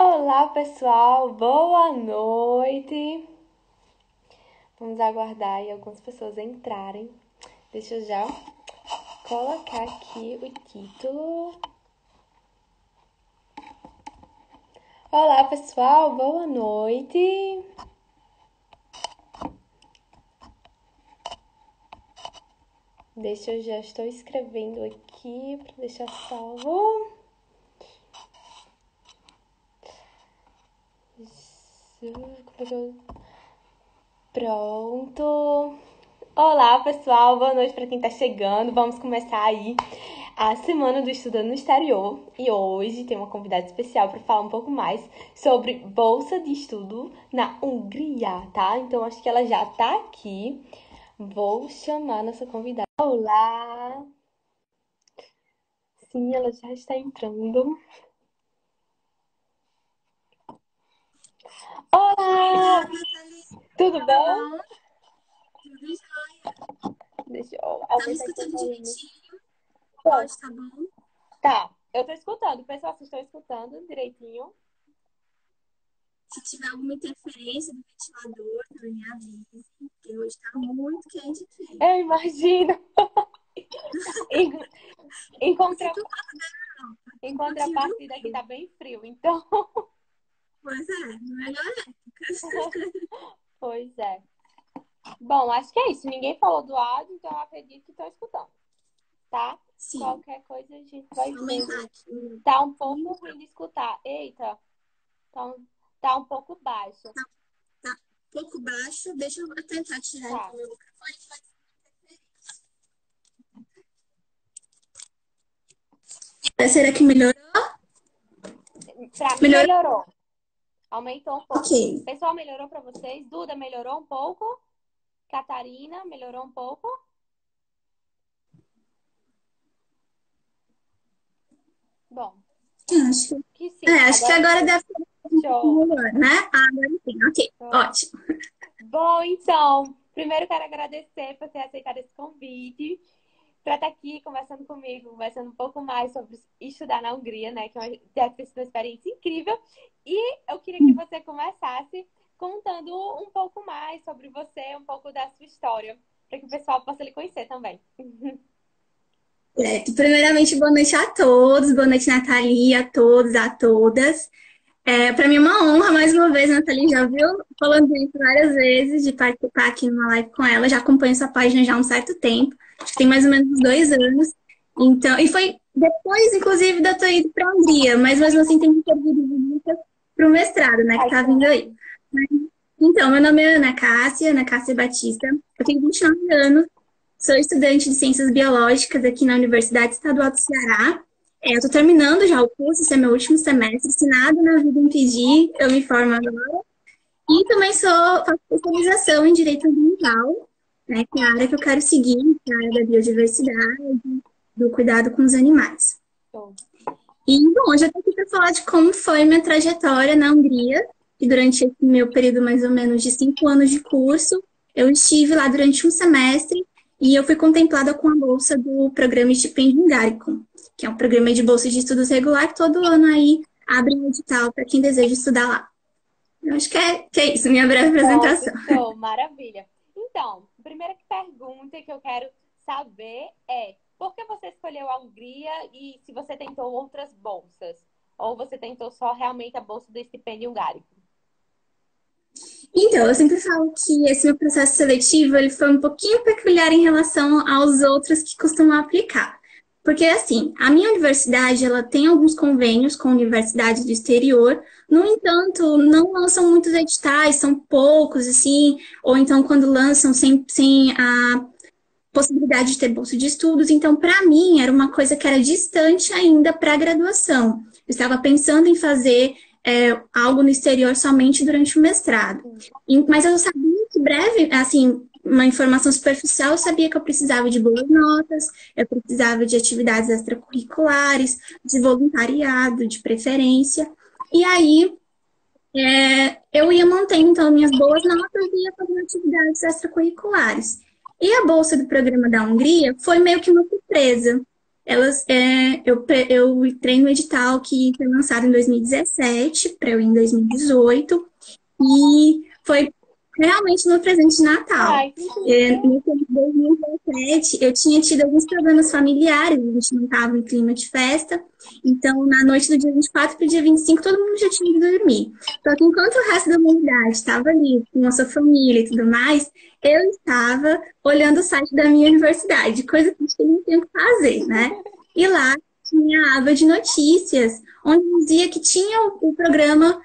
Olá, pessoal, boa noite. Vamos aguardar aí algumas pessoas entrarem. Deixa eu já colocar aqui o título. Olá, pessoal, boa noite. Eu já estou escrevendo aqui para deixar salvo. Pronto. Olá, pessoal. Boa noite para quem tá chegando. Vamos começar aí a semana do Estudando no Exterior. E hoje tem uma convidada especial para falar um pouco mais sobre bolsa de estudo na Hungria, tá? Então, acho que ela já tá aqui. Vou chamar nossa convidada. Olá. Sim, ela já está entrando. Olá! Tudo bom? Tudo jóia. Deixa eu Tá me aumentar aqui o escutando volume. direitinho? Pode, tá bom? Tá, eu tô escutando. Pessoal, vocês estão escutando direitinho? Se tiver alguma interferência do ventilador, também me avise, porque hoje tá muito quente aqui. Eu imagino. Em, em, Não contra, sinto falta da Europa. em Um pouquinho do contrapartida, aqui frio. tá bem frio, então. Pois é, melhor época. Pois é. Bom, acho que é isso. Ninguém falou do áudio, então eu acredito que estão escutando, tá? Sim, Qualquer coisa a gente vai deixa eu aumentar vendo. aqui um Tá um pouco pouquinho. ruim de escutar. Eita, tá um pouco baixo. Tá um pouco baixo. Deixa eu tentar tirar Tá. então meu microfone, que vai ser uma interferência. Será que melhorou? Pra mim Melhorou? melhorou. Aumentou um pouco. Ok. Pessoal, melhorou pra vocês? Duda melhorou um pouco? Catarina melhorou um pouco? Bom, Acho, que sim. acho que Agora agora deve ser show. melhor, né? Ah, agora sim. Ok, Show. ótimo. Bom, então, primeiro quero agradecer por ter aceitado esse convite para estar aqui conversando comigo, conversando um pouco mais sobre estudar na Hungria, né? Que deve ter sido uma experiência incrível. E eu queria que você começasse contando um pouco mais sobre você, um pouco da sua história, para que o pessoal possa lhe conhecer também. Certo. Primeiramente, boa noite a todos, boa noite, Nathalie, a todos, a todas. Para mim é uma honra, mais uma vez, a Nathalie já viu falando isso várias vezes, de participar aqui numa live com ela. Já acompanho essa página já há um certo tempo, acho que tem mais ou menos uns 2 anos. Então, e foi depois, inclusive, de eu ter ido para a Hungria, mas mesmo assim tem que servir de visita para o mestrado, né, que Ai, está que vindo bom. aí. Então, meu nome é Ana Cássia Batista, eu tenho 29 anos. Sou estudante de Ciências Biológicas aqui na Universidade Estadual do Ceará. Eu estou terminando já o curso, esse é meu último semestre. Se nada na vida impedir, eu me formo agora. E também faço especialização em Direito Ambiental, né, que é a área que eu quero seguir, que é a área da biodiversidade, do cuidado com os animais. Show. E, bom, hoje eu estou aqui para falar de como foi minha trajetória na Hungria, e durante esse meu período mais ou menos de 5 anos de curso, eu estive lá durante um semestre e eu fui contemplada com a bolsa do programa Estipendium Hungaricum, que é um programa de bolsa de estudos regular que todo ano aí abre um edital para quem deseja estudar lá. Eu acho que é isso, minha breve Pronto, apresentação. show, maravilha. Então, a primeira pergunta que eu quero saber é por que você escolheu a Hungria e se você tentou outras bolsas? Ou você tentou só realmente a bolsa do estipêndio hungárico? Então, eu sempre falo que esse meu processo seletivo ele foi um pouquinho peculiar em relação aos outros que costumam aplicar. Porque, assim, a minha universidade, ela tem alguns convênios com universidades do exterior, no entanto, não lançam muitos editais, são poucos, assim, ou então quando lançam sem a possibilidade de ter bolsa de estudos. Então, para mim, era uma coisa que era distante ainda para a graduação. Eu estava pensando em fazer algo no exterior somente durante o mestrado. Mas eu sabia que breve, assim, uma informação superficial, eu sabia que eu precisava de boas notas, eu precisava de atividades extracurriculares, de voluntariado, de preferência. E aí, eu ia mantendo, então, minhas boas notas e ia fazendo atividades extracurriculares. E a bolsa do programa da Hungria foi meio que uma surpresa. eu entrei no edital que foi lançado em 2017, para eu ir em 2018, e foi realmente meu presente de Natal. Ai, que incrível. No ano de 2017, eu tinha tido alguns problemas familiares, a gente não estava em clima de festa, então na noite do dia 24 para o dia 25, todo mundo já tinha ido dormir. Só que enquanto o resto da humanidade estava ali com a sua família e tudo mais, eu estava olhando o site da minha universidade, coisa que a gente não tem o que fazer, né? E lá tinha a aba de notícias, onde dizia que tinha o programa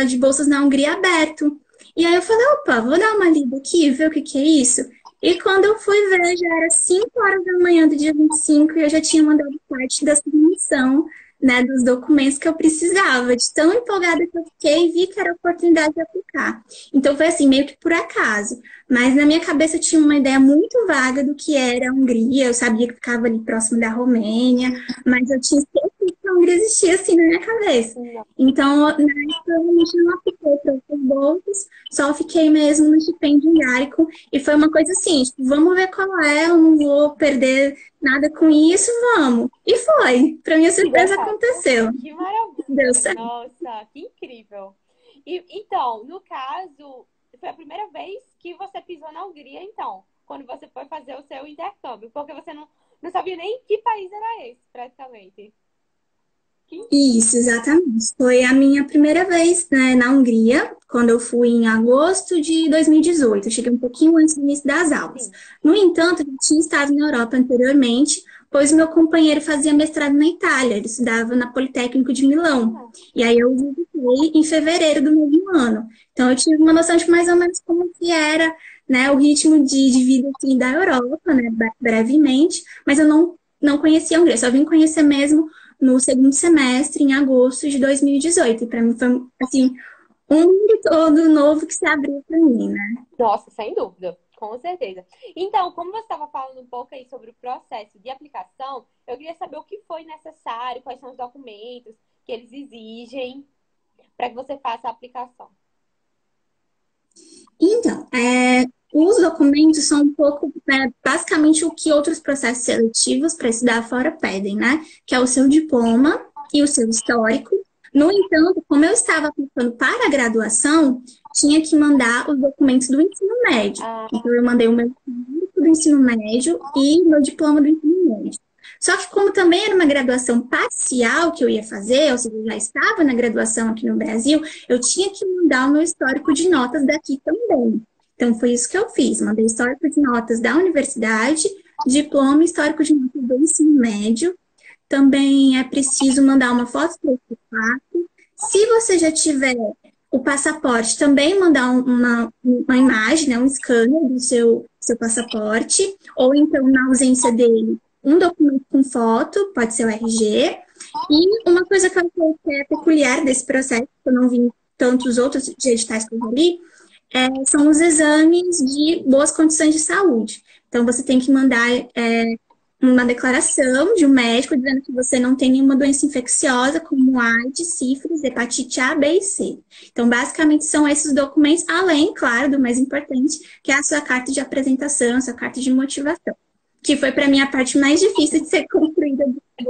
de bolsas na Hungria aberto. E aí eu falei, opa, vou dar uma lida aqui, ver o que que é isso. E quando eu fui ver, já era 5 horas da manhã do dia 25 e eu já tinha mandado parte da submissão, né, dos documentos que eu precisava, de tão empolgada que eu fiquei e vi que era a oportunidade de aplicar. Então foi assim, meio que por acaso. Mas na minha cabeça eu tinha uma ideia muito vaga do que era a Hungria, eu sabia que ficava ali próximo da Romênia, mas eu tinha esquecido que a Hungria existia assim na minha cabeça. Então, na época, eu realmente não apliquei para outras bolsas, só fiquei mesmo no estipêndio único. E foi uma coisa assim, tipo, vamos ver qual é, eu não vou perder nada com isso, vamos. E foi. Para minha E deu surpresa, certo. aconteceu. Que maravilha. Deu certo. Nossa, que incrível. E, então, no caso, foi a primeira vez que você pisou na Hungria, então, quando você foi fazer o seu intercâmbio, porque você não sabia nem que país era esse, praticamente. Que Isso, exatamente. Foi a minha primeira vez, né, na Hungria, quando eu fui em agosto de 2018. Eu cheguei um pouquinho antes do início das aulas. sim. No entanto, eu tinha estado na Europa anteriormente, pois meu companheiro fazia mestrado na Itália. Ele estudava na Politécnico de Milão. Ah, E aí eu visitei em fevereiro do mesmo ano. Então eu tive uma noção de mais ou menos como que era, né, o ritmo de vida assim, da Europa, né, brevemente, mas eu não conhecia a Hungria, só vim conhecer mesmo no segundo semestre, em agosto de 2018. E para mim foi, assim, um mundo todo novo que se abriu para mim, né? nossa, sem dúvida, com certeza. Então, como você estava falando um pouco aí sobre o processo de aplicação, eu queria saber o que foi necessário, quais são os documentos que eles exigem para que você faça a aplicação. Então, os documentos são um pouco, basicamente, o que outros processos seletivos para estudar fora pedem, né? Que é o seu diploma e o seu histórico. No entanto, como eu estava aplicando para a graduação, tinha que mandar os documentos do ensino médio. Ah, Então, eu mandei o meu histórico do ensino médio e meu diploma do ensino médio. Só que como também era uma graduação parcial que eu ia fazer, ou seja, eu já estava na graduação aqui no Brasil, eu tinha que mandar o meu histórico de notas daqui também. Então, foi isso que eu fiz. Mandei histórico de notas da universidade, diploma histórico de notas do ensino médio. Também é preciso mandar uma foto 3x4. Se você já tiver o passaporte, também mandar uma imagem, né, um scanner do seu passaporte, ou então, na ausência dele, um documento com foto, pode ser o RG. E uma coisa que eu achei que é peculiar desse processo, que eu não vi em tantos outros editais que eu já li, são os exames de boas condições de saúde. Então, você tem que mandar uma declaração de um médico dizendo que você não tem nenhuma doença infecciosa, como AIDS, sífilis, hepatite A, B e C. Então, basicamente, são esses documentos, além, claro, do mais importante, que é a sua carta de apresentação, a sua carta de motivação, que foi, para mim, a parte mais difícil de ser construída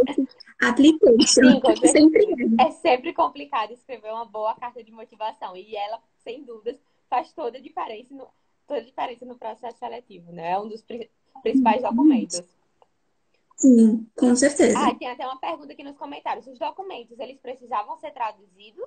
desse application. sim, com Sempre certeza. É sempre complicado escrever uma boa carta de motivação. E ela, sem dúvidas, faz toda a diferença no processo seletivo, né? É um dos principais documentos. sim, com certeza. Ah, tem até uma pergunta aqui nos comentários. Os documentos, eles precisavam ser traduzidos?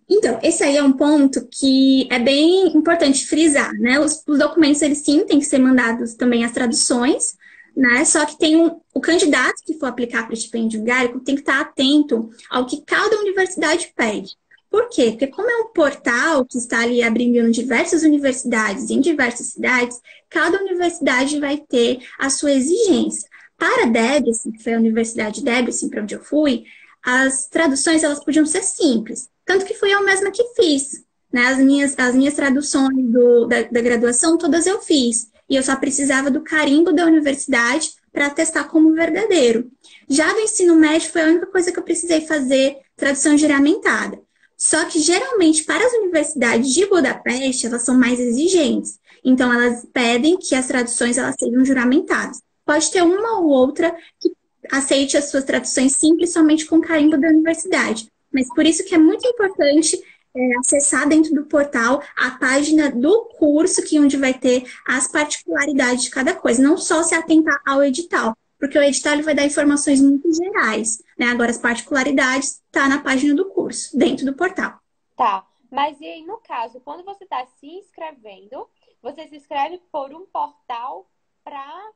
Então, esse aí é um ponto que é bem importante frisar, né? Os documentos, eles sim têm que ser mandados também as traduções, né? Só que tem o candidato que for aplicar para o estipêndio ungarico tem que estar atento ao que cada universidade pede. Por quê? Porque como é um portal que está ali abrigando diversas universidades em diversas cidades, cada universidade vai ter a sua exigência. Para a Debrecen, que foi a Universidade Debrecen para onde eu fui, as traduções elas podiam ser simples. Tanto que fui eu mesma que fiz. Né? As minhas traduções da graduação, todas eu fiz. E eu só precisava do carimbo da universidade para atestar como verdadeiro. Já do ensino médio foi a única coisa que eu precisei fazer, tradução juramentada. Só que, geralmente, para as universidades de Budapeste, elas são mais exigentes. Então, elas pedem que as traduções elas sejam juramentadas. Pode ter uma ou outra que aceite as suas traduções simples somente com carimbo da universidade. Mas por isso que é muito importante acessar dentro do portal a página do curso, que onde vai ter as particularidades de cada coisa, não só se atentar ao edital, porque o edital ele vai dar informações muito gerais, né? Agora as particularidades tá na página do curso, dentro do portal. Tá. Mas e aí, no caso, quando você está se inscrevendo, você se inscreve por um portal para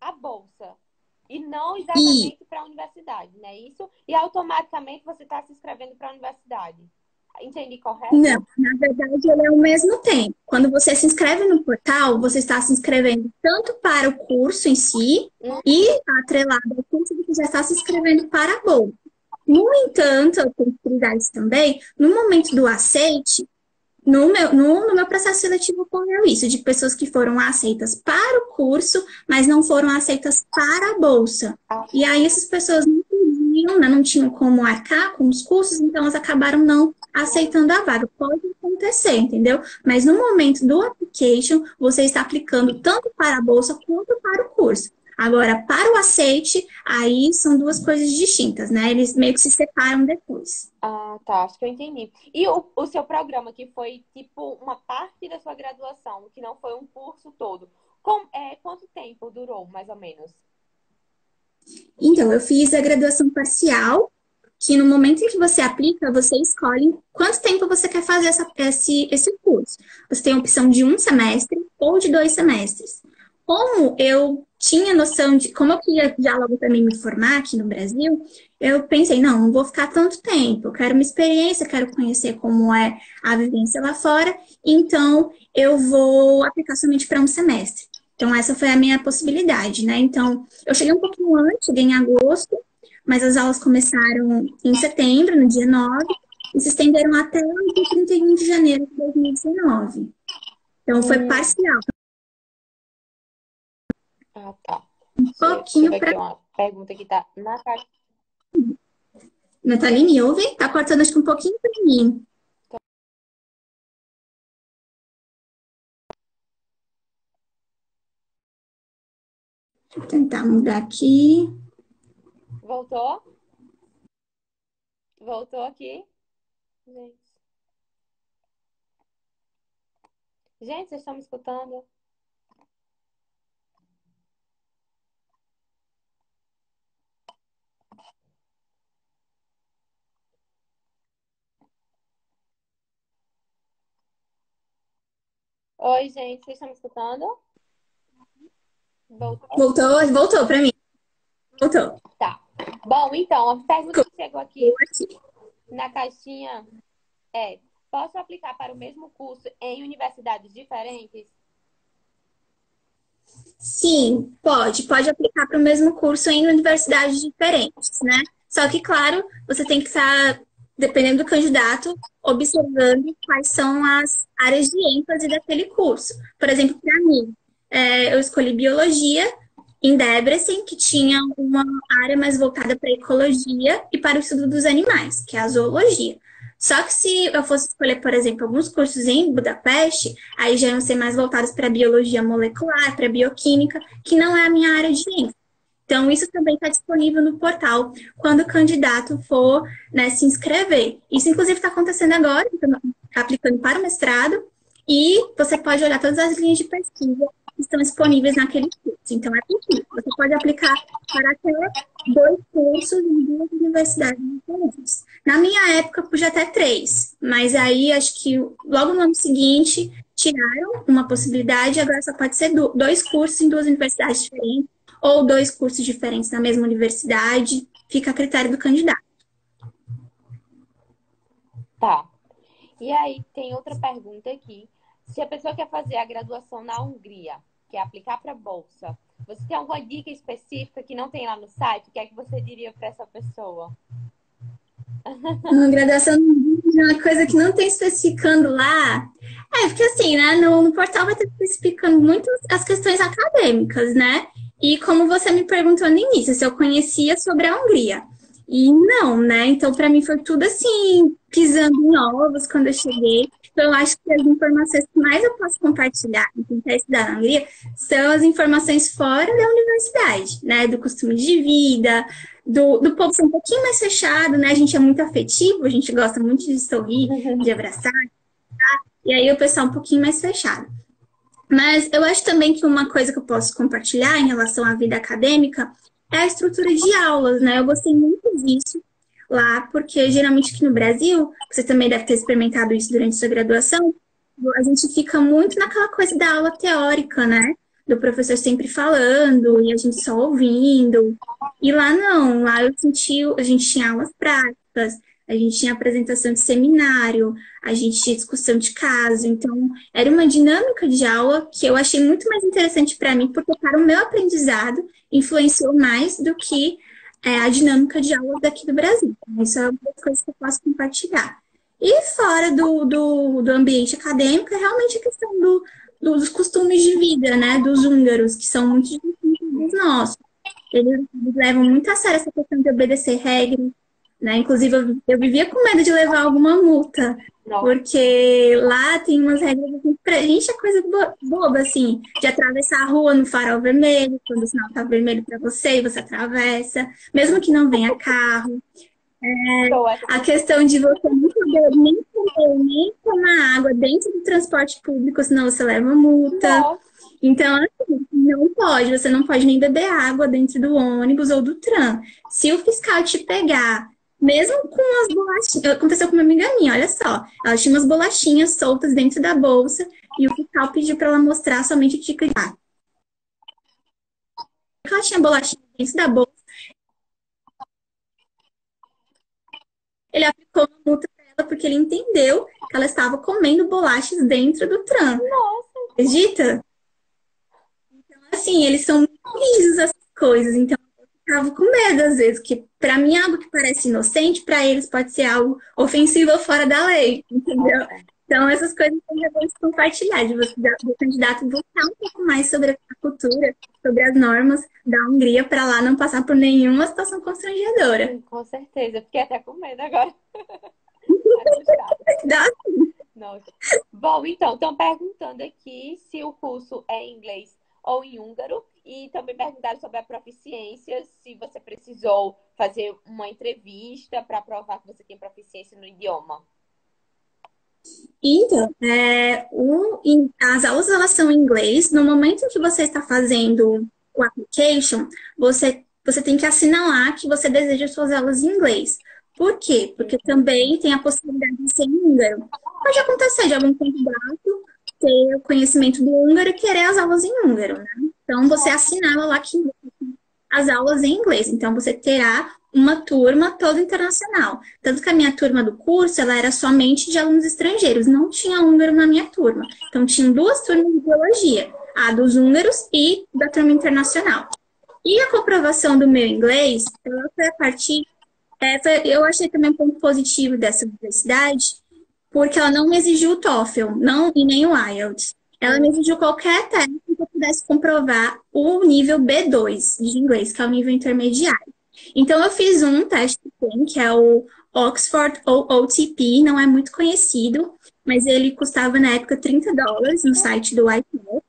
a bolsa e não E exatamente para a universidade, né? Isso, e automaticamente você está se inscrevendo para a universidade. Entendi não, correto? na verdade, ele é ao mesmo tempo. Quando você se inscreve no portal, você está se inscrevendo tanto para o curso em si e, atrelado ao curso, você já está se inscrevendo para a bolsa. No entanto, eu tenho prioridades também, no momento do aceite, no meu processo seletivo ocorreu isso, de pessoas que foram aceitas para o curso, mas não foram aceitas para a bolsa. E aí essas pessoas não podiam, né, não tinham como arcar com os cursos, então elas acabaram não aceitando a vaga. Pode acontecer, entendeu? Mas no momento do application, você está aplicando tanto para a bolsa quanto para o curso. Agora, para o aceite, aí são duas coisas distintas, né? Eles meio que se separam depois. Ah, tá, acho que eu entendi. E o seu programa, que foi tipo uma parte da sua graduação, que não foi um curso todo, quanto tempo durou, mais ou menos? Então, eu fiz a graduação parcial, que no momento em que você aplica, você escolhe quanto tempo você quer fazer esse curso. Você tem a opção de um semestre ou de 2 semestres. Como eu tinha noção de, como eu queria já logo também me formar aqui no Brasil, eu pensei, não vou ficar tanto tempo, eu quero uma experiência, quero conhecer como é a vivência lá fora, então eu vou aplicar somente para um semestre. Então, essa foi a minha possibilidade, né? Então, eu cheguei um pouquinho antes, cheguei em agosto, mas as aulas começaram em setembro, no dia 9, e se estenderam até o dia 31 de janeiro de 2019. Então, foi Hum, parcial, ah, tá. um Deixa eu pouquinho ver para. aqui uma pergunta que tá na caixa. Nathalie, me ouve? Tá cortando acho que um pouquinho para mim. Vou tentar mudar aqui. Voltou? Voltou aqui? Gente, gente, vocês estão me escutando? Oi, gente, vocês estão me escutando? Voltou? Voltou para mim. Voltou. Tá. Bom, então, a pergunta que chegou Ficou aqui aqui. na caixinha é: posso aplicar para o mesmo curso em universidades diferentes? Sim, pode aplicar para o mesmo curso em universidades diferentes, né? Só que, claro, você tem que estar, dependendo do candidato, observando quais são as áreas de ênfase daquele curso. Por exemplo, para mim, eu escolhi biologia em Debrecen, que tinha uma área mais voltada para a ecologia e para o estudo dos animais, que é a zoologia. Só que se eu fosse escolher, por exemplo, alguns cursos em Budapeste, aí já iam ser mais voltados para biologia molecular, para bioquímica, que não é a minha área de ênfase. Então, isso também está disponível no portal quando o candidato for, né, se inscrever. Isso, inclusive, está acontecendo agora, então, aplicando para o mestrado, e você pode olhar todas as linhas de pesquisa que estão disponíveis naquele curso. Então, é possível. Você pode aplicar para até 2 cursos em 2 universidades diferentes. Na minha época, podia até 3, mas aí acho que logo no ano seguinte tiraram uma possibilidade, agora só pode ser 2 cursos em 2 universidades diferentes, ou 2 cursos diferentes na mesma universidade, fica a critério do candidato. Tá. E aí, tem outra pergunta aqui. Se a pessoa quer fazer a graduação na Hungria, quer aplicar para a bolsa, você tem alguma dica específica que não tem lá no site? O que é que você diria para essa pessoa? Uma graduação de uma coisa que não tem especificando lá. Porque assim, né? No portal vai estar especificando muito as questões acadêmicas, né? E como você me perguntou no início, se eu conhecia sobre a Hungria. E não, né? Então, para mim foi tudo assim, pisando em ovos quando eu cheguei. Então, eu acho que as informações que mais eu posso compartilhar em quem quer estudar na Hungria são as informações fora da universidade, né? Do costume de vida, do povo ser um pouquinho mais fechado, né? A gente é muito afetivo, a gente gosta muito de sorrir, de abraçar, e aí o pessoal é um pouquinho mais fechado. Mas eu acho também que uma coisa que eu posso compartilhar em relação à vida acadêmica é a estrutura de aulas, né? Eu gostei muito disso lá, porque geralmente aqui no Brasil, você também deve ter experimentado isso durante sua graduação, a gente fica muito naquela coisa da aula teórica, né? Do professor sempre falando e a gente só ouvindo. E lá não, lá eu senti, a gente tinha aulas práticas, a gente tinha apresentação de seminário, a gente tinha discussão de caso, então era uma dinâmica de aula que eu achei muito mais interessante para mim, porque para o meu aprendizado influenciou mais do que a dinâmica de aula daqui do Brasil. Isso é uma das coisas que eu posso compartilhar. E fora do ambiente acadêmico, é realmente a questão dos costumes de vida, né? Dos húngaros, que são muito diferentes dos nossos. Eles levam muito a sério essa questão de obedecer regras, né? Inclusive, eu vivia com medo de levar alguma multa, porque lá tem umas regras assim, pra gente é coisa boba, assim, de atravessar a rua no farol vermelho, quando o sinal tá vermelho para você e você atravessa, mesmo que não venha carro. A questão de você não poder nem comer, nem tomar água dentro do transporte público, senão você leva multa. Nossa. Então, assim, não pode, você não pode nem beber água dentro do ônibus ou do tram. Se o fiscal te pegar, mesmo com as bolachinhas, aconteceu com uma amiga minha, olha só, ela tinha umas bolachinhas soltas dentro da bolsa e o fiscal pediu para ela mostrar somente o ticket. Ela tinha bolachinha dentro da bolsa, ele aplicou uma multa para ela porque ele entendeu que ela estava comendo bolachas dentro do tram. Nossa. Acredita? Assim, eles são muito rígidos essas coisas, então eu ficava com medo às vezes, que para mim algo que parece inocente, para eles pode ser algo ofensivo ou fora da lei, entendeu? Então essas coisas eu vou compartilhar, de você, do candidato buscar um pouco mais sobre a cultura, sobre as normas da Hungria, para lá não passar por nenhuma situação constrangedora. Com certeza. Fiquei até com medo agora. Dá. Nossa. Bom, então, estão perguntando aqui se o curso é em inglês ou em húngaro. E também perguntaram sobre a proficiência, se você precisou fazer uma entrevista para provar que você tem proficiência no idioma. Então, as aulas elas são em inglês. No momento em que você está fazendo o application, você tem que assinalar que você deseja suas aulas em inglês. Por quê? Porque também tem a possibilidade de ser em húngaro. Pode acontecer de algum candidato ter o conhecimento do húngaro e querer as aulas em húngaro, né? Então, você assinala lá que as aulas em inglês. Então, você terá uma turma toda internacional. Tanto que a minha turma do curso, ela era somente de alunos estrangeiros. Não tinha húngaro na minha turma. Então, tinham duas turmas de biologia. A dos húngaros e da turma internacional. E a comprovação do meu inglês, ela foi a partir... eu achei também um ponto positivo dessa universidade, porque ela não me exigiu o TOEFL, não, e nem o IELTS. Ela me exigiu qualquer teste que eu pudesse comprovar o nível B2 de inglês, que é o nível intermediário. Então, eu fiz um teste que é o Oxford ou OTP, não é muito conhecido, mas ele custava na época $30 no site do IELTS.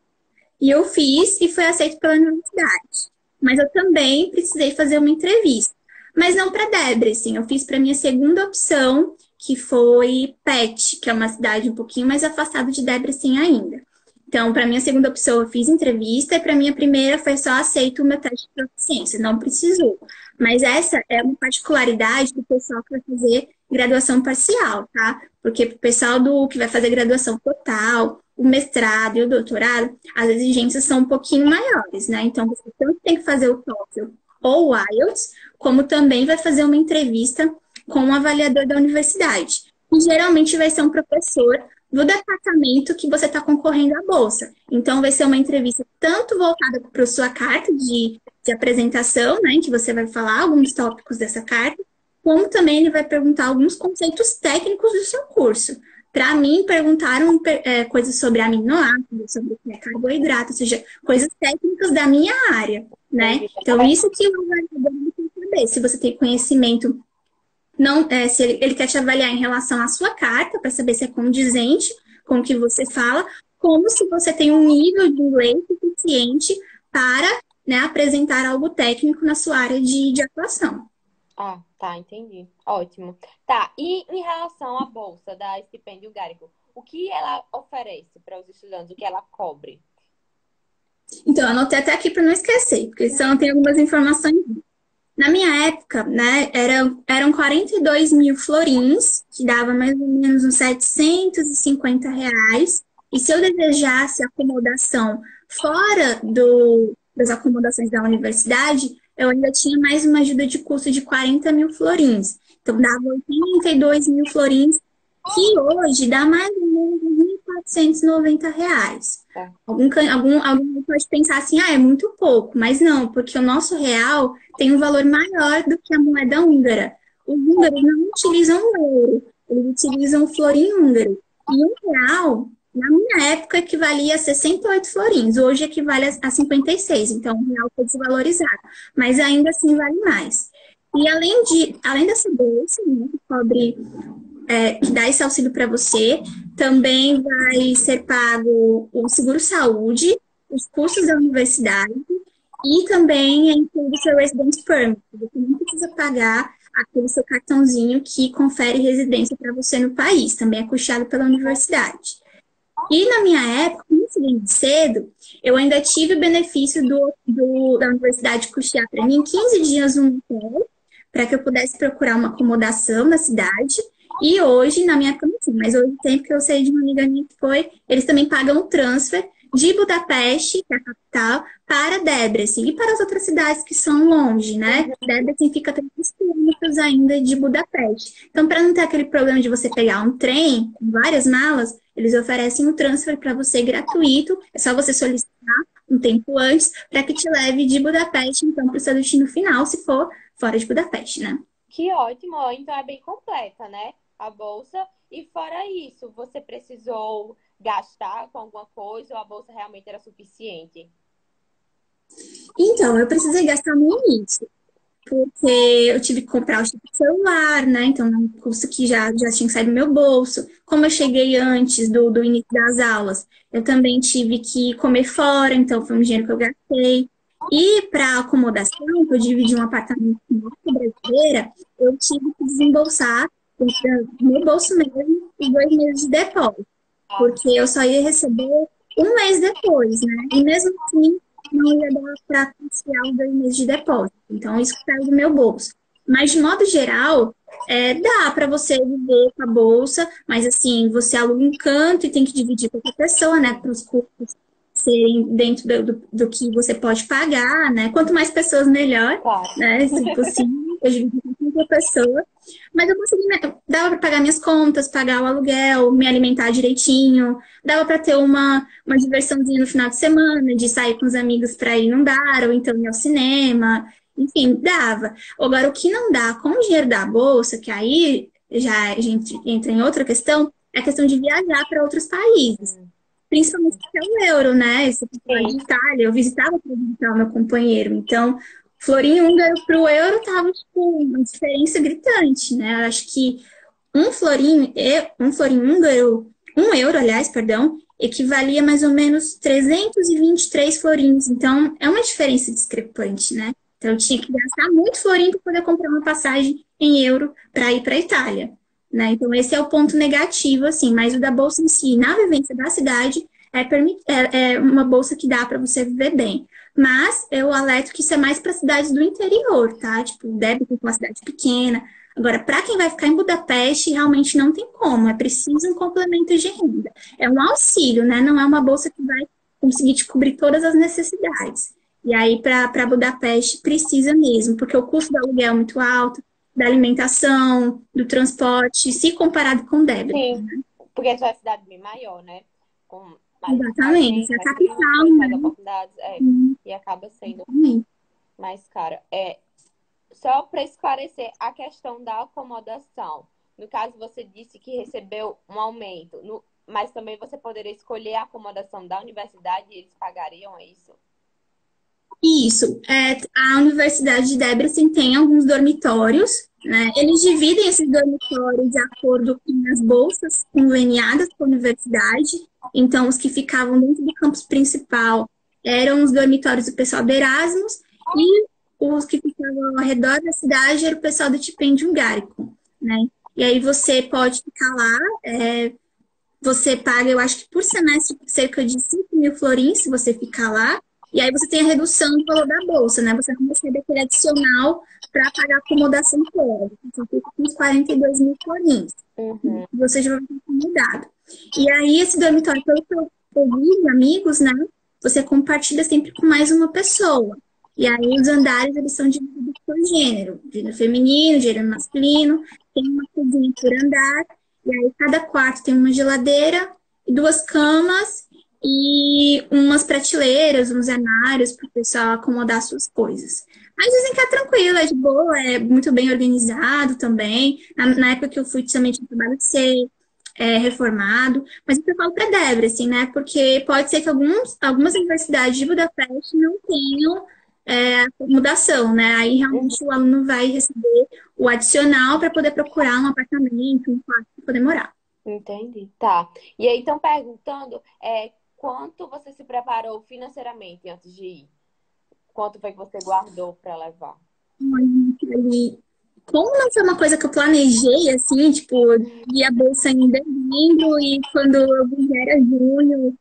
E eu fiz e foi aceito pela universidade. Mas eu também precisei fazer uma entrevista. Mas não para Debrecen, eu fiz para minha segunda opção, que foi Pet, que é uma cidade um pouquinho mais afastada de Debrecen ainda. Então, para minha segunda opção, eu fiz entrevista, e para minha primeira foi só aceito o meu teste de proficiência, não precisou. Mas essa é uma particularidade do pessoal que vai fazer graduação parcial, tá? Porque para o pessoal que vai fazer graduação total, o mestrado e o doutorado, as exigências são um pouquinho maiores, né? Então, você tanto tem que fazer o TOEFL ou o IELTS, como também vai fazer uma entrevista com um avaliador da universidade. E geralmente vai ser um professor do departamento que você está concorrendo à bolsa. Então, vai ser uma entrevista tanto voltada para a sua carta de apresentação, né, em que você vai falar alguns tópicos dessa carta, como também ele vai perguntar alguns conceitos técnicos do seu curso. Para mim, perguntaram coisas sobre aminoácidos, sobre carboidrato, ou seja, coisas técnicas da minha área, né? Então, isso que o avaliador tem que saber. Se você tem conhecimento, não, se ele quer te avaliar em relação à sua carta, para saber se é condizente com que você fala, como se você tem um nível de inglês suficiente para, né, apresentar algo técnico na sua área de atuação. Ah, tá, entendi. Ótimo. Tá, e em relação à bolsa da Estipêndio Gárico, o que ela oferece para os estudantes? O que ela cobre? Então, eu anotei até aqui para não esquecer, porque senão tem algumas informações. Na minha época, né, eram 42 mil florins, que dava mais ou menos uns R$ 750. E se eu desejasse acomodação fora das acomodações da universidade, eu ainda tinha mais uma ajuda de custo de 40 mil florins. Então, dava 82 mil florins, que hoje dá mais ou menos R$ 1.490. Tá. Alguém pode pensar assim, é muito pouco, mas não, porque o nosso real tem um valor maior do que a moeda húngara. Os húngaros não utilizam o euro, eles utilizam o florim húngaro. E um real, na minha época, equivalia a 68 florins, hoje equivale a 56, então o real foi desvalorizado, mas ainda assim vale mais. E além dessa bolsa, né, que cobre que dá esse auxílio para você. Também vai ser pago o seguro-saúde, os custos da universidade e também é incluído o seu Residence Permit. Você não precisa pagar aquele seu cartãozinho que confere residência para você no país. Também é custeado pela universidade. E na minha época, como eu cheguei muito cedo, eu ainda tive o benefício da universidade custear para mim 15 dias no hotel, para que eu pudesse procurar uma acomodação na cidade. E hoje, na minha época não tinha, mas hoje tem, porque eu sei de uma amiga minha que foi, eles também pagam o transfer de Budapeste, que é a capital, para Debrecen e para as outras cidades que são longe, né? Debrecen fica a 300 quilômetros ainda de Budapeste. Então, para não ter aquele problema de você pegar um trem com várias malas, eles oferecem um transfer para você gratuito, é só você solicitar um tempo antes para que te leve de Budapeste, então, para o seu destino final, se for fora de Budapeste, né? Que ótimo, ó, então é bem completa, né? A bolsa. E fora isso, você precisou gastar com alguma coisa ou a bolsa realmente era suficiente? Então, eu precisei gastar no início, porque eu tive que comprar o chip de celular, né? Então, é um custo que já tinha que sair do meu bolso. Como eu cheguei antes do início das aulas, eu também tive que comer fora, então foi um dinheiro que eu gastei. E para acomodação, que eu dividi um apartamento com outra brasileira, eu tive que desembolsar do meu bolso mesmo os 2 meses de depósito, Ah, porque eu só ia receber um mês depois, né? E mesmo assim, não ia dar para custear os 2 meses de depósito. Então, isso saiu do meu bolso. Mas, de modo geral, dá para você viver com a bolsa, mas assim, você aluga um canto e tem que dividir com outra pessoa, né? Para os custos serem dentro do que você pode pagar, né? Quanto mais pessoas, melhor, claro. né? Se possível, eu dividi com outra pessoa. Mas eu consegui, dava para pagar minhas contas, pagar o aluguel, me alimentar direitinho, dava para ter uma diversãozinha no final de semana, de sair com os amigos para ir num bar, ou então ir ao cinema, enfim, dava. Agora, o que não dá com o dinheiro da bolsa, que aí já a gente entra em outra questão, é a questão de viajar para outros países. Hum, Principalmente porque é o euro, né? Você falar de sim, Itália, eu visitava para visitar o meu companheiro. Então, florim húngaro para o euro tava, tipo, uma diferença gritante, né? Eu acho que um florim húngaro, 1 euro, aliás, perdão, equivalia a mais ou menos 323 florins. Então, é uma diferença discrepante, né? Então, eu tinha que gastar muito florim para poder comprar uma passagem em euro para ir para a Itália, né? Então, esse é o ponto negativo, assim, mas o da bolsa em si, na vivência da cidade, é uma bolsa que dá para você viver bem. Mas eu alerto que isso é mais para cidades do interior, tá? Tipo, deve ter uma cidade pequena. Agora, para quem vai ficar em Budapeste, realmente não tem como. É preciso um complemento de renda. É um auxílio, né? Não é uma bolsa que vai conseguir te cobrir todas as necessidades. E aí, para Budapeste, precisa mesmo, porque o custo do aluguel é muito alto, da alimentação, do transporte, se comparado com Debrecen. sim. Porque essa é uma cidade bem maior, né? Com mais Exatamente, gente, essa é a mais capital, turistas, mais né? oportunidades, e acaba sendo Exatamente. mais cara. Só para esclarecer a questão da acomodação. No caso, você disse que recebeu um aumento, mas também você poderia escolher a acomodação da universidade e eles pagariam, é isso? Isso. A Universidade de Debrecen tem alguns dormitórios, né? Eles dividem esses dormitórios de acordo com as bolsas conveniadas com a universidade. Então, os que ficavam dentro do campus principal eram os dormitórios do pessoal do Erasmus e os que ficavam ao redor da cidade era o pessoal do Stipendium Garicum, né? E aí você pode ficar lá, você paga, eu acho que por semestre, cerca de 5.000 florins, se você ficar lá. E aí você tem a redução do valor da bolsa, né? Você não recebe aquele adicional para pagar a acomodação toda. Então fica com uns 42.000 florins. Uhum. Você já vai ter acomodado. E aí esse dormitório, pelo que eu vi, amigos, né? Você compartilha sempre com mais uma pessoa. E aí os andares, eles são divididos por gênero. Gênero feminino, gênero masculino. Tem uma cozinha por andar. E aí cada quarto tem uma geladeira e 2 camas e umas prateleiras, uns armários para o pessoal acomodar suas coisas. Mas dizem que é tranquilo, é de boa, é muito bem organizado também. Na época que eu fui, também tinha acabado de ser reformado. Mas isso eu falo para Débora, assim, né? Porque pode ser que algumas universidades de Budapeste não tenham acomodação, né? Aí realmente o aluno vai receber o adicional para poder procurar um apartamento, um quarto para poder morar. Entendi. Tá. E aí, então, perguntando, quanto você se preparou financeiramente antes de ir? Quanto foi que você guardou para levar? Como não foi uma coisa que eu planejei, assim, tipo, vi a bolsa em dezembro e quando eu vi era junho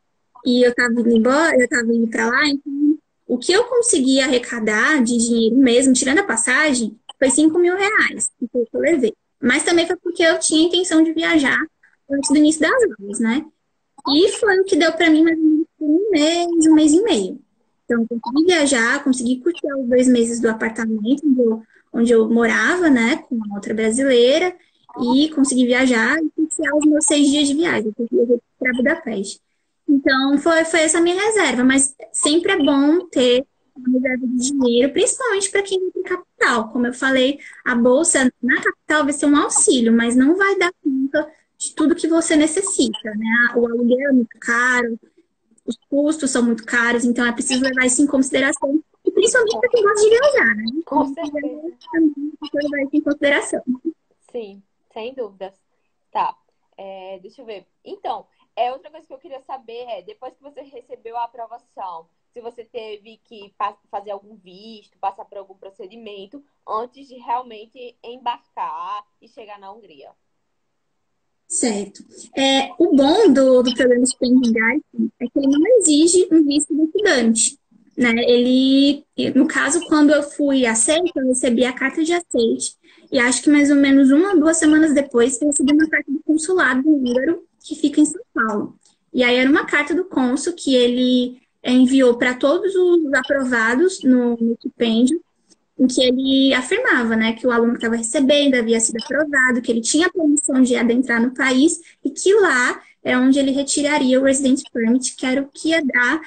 e eu tava indo embora, eu tava indo pra lá, então o que eu consegui arrecadar de dinheiro mesmo, tirando a passagem, foi 5.000 reais, que foi o que eu levei. Mas também foi porque eu tinha intenção de viajar antes do início das aulas, né? E foi o que deu pra mim mais ou menos por um mês e meio. Então, eu consegui viajar, consegui curtir os 2 meses do apartamento onde eu morava, né, com uma outra brasileira, e consegui viajar e curtir os meus 6 dias de viagem, porque eu fui para Budapeste. Então, foi essa a minha reserva, mas sempre é bom ter uma reserva de dinheiro, principalmente para quem vive em capital. Como eu falei, a bolsa na capital vai ser um auxílio, mas não vai dar conta de tudo que você necessita, né? O aluguel é muito caro, os custos são muito caros, então é preciso levar isso em consideração. E principalmente para quem gosta de viajar, né? Com certeza. Também precisa levar isso em consideração. Sim, sem dúvidas. Tá. Deixa eu ver. Então, outra coisa que eu queria saber depois que você recebeu a aprovação, se você teve que fazer algum visto, passar por algum procedimento antes de realmente embarcar e chegar na Hungria. Certo. O bom do programa Stipendium Guide é que ele não exige um visto de estudante, né? No caso, quando eu fui aceita, eu recebi a carta de aceite e acho que mais ou menos 1 ou 2 semanas depois eu recebi uma carta do consulado húngaro que fica em São Paulo. E aí era uma carta do cônsul que ele enviou para todos os aprovados no estipêndio, em que ele afirmava, né, que o aluno que estava recebendo havia sido aprovado, que ele tinha a permissão de adentrar no país e que lá é onde ele retiraria o Residence Permit, que era o que ia dar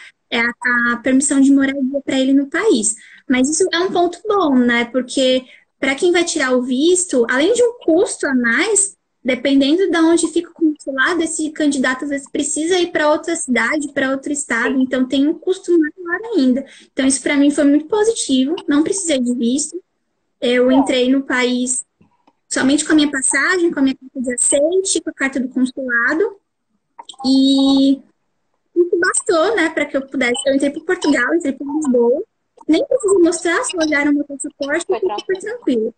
a permissão de moradia para ele no país. Mas isso é um ponto bom, né, porque para quem vai tirar o visto, além de um custo a mais, dependendo de onde fica o consulado, esse candidato às vezes precisa ir para outra cidade, para outro estado, então tem um custo maior ainda. Então isso para mim foi muito positivo, não precisei de visto. Eu entrei no país somente com a minha passagem, com a minha carta de aceite, com a carta do consulado, e isso bastou, né, para que eu pudesse. Eu entrei para Portugal, entrei para Lisboa, nem precisei mostrar, só olharam meu passaporte e foi super tranquilo.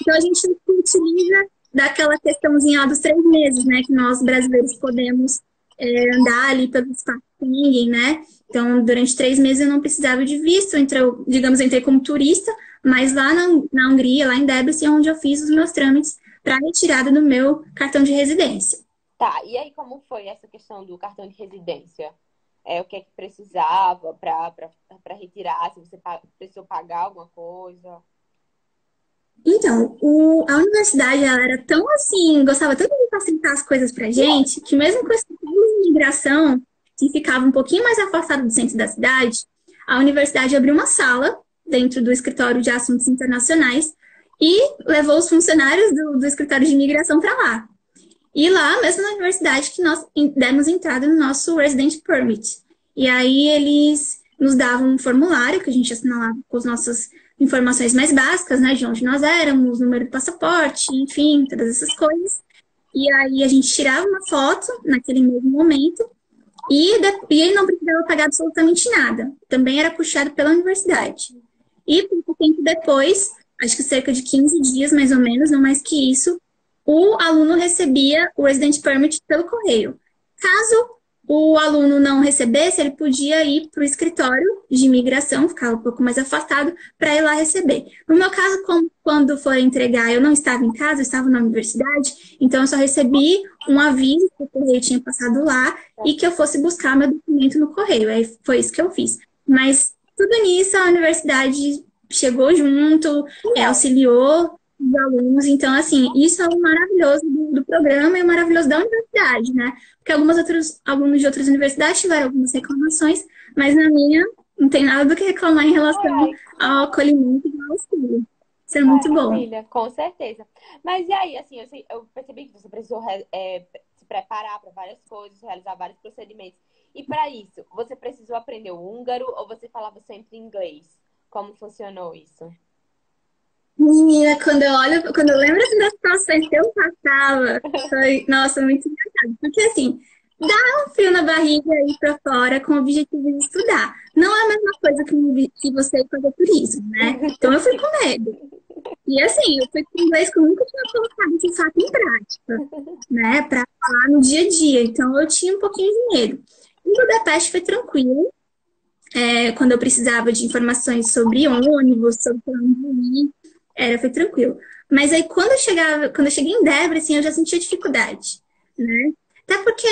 Então a gente utiliza daquela questãozinha lá dos 3 meses, né? Que nós brasileiros podemos andar ali pelo espaço Schengen, né? Então, durante 3 meses eu não precisava de visto, eu entrei como turista, mas lá na Hungria, lá em Debrecen, é onde eu fiz os meus trâmites para retirada do meu cartão de residência. Tá, e aí como foi essa questão do cartão de residência? O que é que precisava para retirar? Se você precisou pagar alguma coisa? Então, a universidade, ela era tão assim, gostava tanto de facilitar as coisas pra gente, que mesmo com esse de imigração, que ficava um pouquinho mais afastado do centro da cidade, a universidade abriu uma sala dentro do escritório de assuntos internacionais e levou os funcionários do escritório de imigração para lá. E lá, mesmo na universidade, que nós demos entrada no nosso Resident Permit. E aí eles nos dava um formulário que a gente assinalava com as nossas informações mais básicas, né? De onde nós éramos, número do passaporte, enfim, todas essas coisas. E aí a gente tirava uma foto naquele mesmo momento e ele não precisava pagar absolutamente nada. Também era puxado pela universidade. E pouco tempo depois, acho que cerca de 15 dias mais ou menos, não mais que isso, o aluno recebia o Resident Permit pelo correio. Caso o aluno não recebesse, ele podia ir para o escritório de imigração, ficava um pouco mais afastado, para ir lá receber. No meu caso, quando foi entregar, eu não estava em casa, eu estava na universidade, então eu só recebi um aviso que o correio tinha passado lá e que eu fosse buscar meu documento no correio. Aí foi isso que eu fiz. Mas tudo nisso, a universidade chegou junto, auxiliou os alunos. Então, assim, isso é o maravilhoso do programa e o maravilhoso da universidade, né? Porque alguns outros alunos de outras universidades tiveram algumas reclamações, mas na minha não tem nada do que reclamar em relação ao acolhimento e ao auxílio. Isso é muito bom. Maravilha, com certeza. Mas e aí, assim, eu percebi que você precisou se preparar para várias coisas, realizar vários procedimentos. E para isso, você precisou aprender o húngaro ou você falava sempre inglês? Como funcionou isso? Menina, quando eu lembro assim, das situações que eu passava, foi, nossa, muito engraçado. Porque assim, dá um frio na barriga ir pra fora com o objetivo de estudar. Não é a mesma coisa que você fazer turismo, né? Então eu fui com medo. E assim, eu fui com inglês que eu nunca tinha colocado esse fato em prática, né? Pra falar no dia a dia. Então eu tinha um pouquinho de medo. Em Budapeste foi tranquilo. Quando eu precisava de informações sobre ônibus, sobre onde ir, foi tranquilo. Mas aí quando eu cheguei em Debrecen, eu já sentia dificuldade, né? Até porque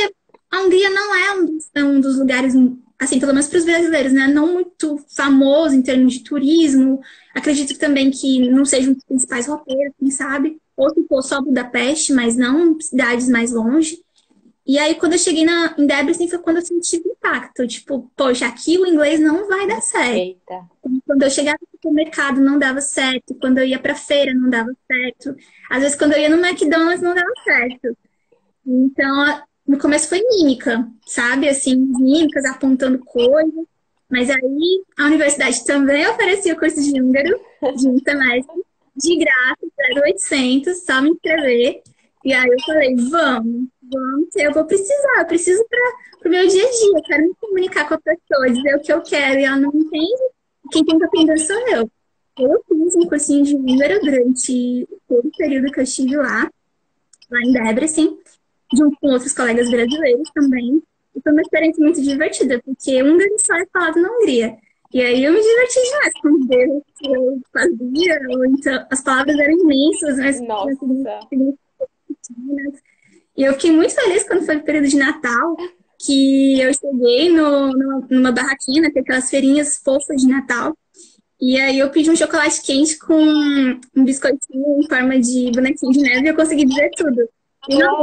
a Hungria não é um dos lugares, assim, pelo menos para os brasileiros, né? Não muito famoso em termos de turismo. Acredito também que não sejam os principais roteiros, quem sabe? Ou se for só Budapeste, mas não cidades mais longe. E aí, quando eu cheguei em Debrecen, foi quando eu senti o impacto. Tipo, poxa, aqui o inglês não vai dar certo. Eita. Quando eu chegava no supermercado, não dava certo. Quando eu ia pra feira, não dava certo. Às vezes, quando eu ia no McDonald's, não dava certo. Então, no começo foi mímica, sabe? Assim, mímicas apontando coisas. Mas aí, a universidade também oferecia o curso de húngaro, de um semestre, de graça, 0,800, só me inscrever. E aí eu falei, vamos, eu vou precisar, eu preciso para o meu dia a dia, eu quero me comunicar com a pessoa, dizer o que eu quero, e ela não entende, quem tem que aprender sou eu. Eu fiz um cursinho de húngaro durante todo o período que eu estive lá em Debrecen, junto com outros colegas brasileiros também. E foi uma experiência muito divertida, porque húngaro só é falado na Hungria. E aí eu me diverti demais com os erros que eu fazia, ou então as palavras eram imensas, mas Nossa. e eu fiquei muito feliz quando foi o período de Natal, que eu cheguei numa barraquinha, né, tem aquelas feirinhas fofas de Natal, e aí eu pedi um chocolate quente com um biscoitinho em forma de bonequinho de neve e eu consegui dizer tudo. E não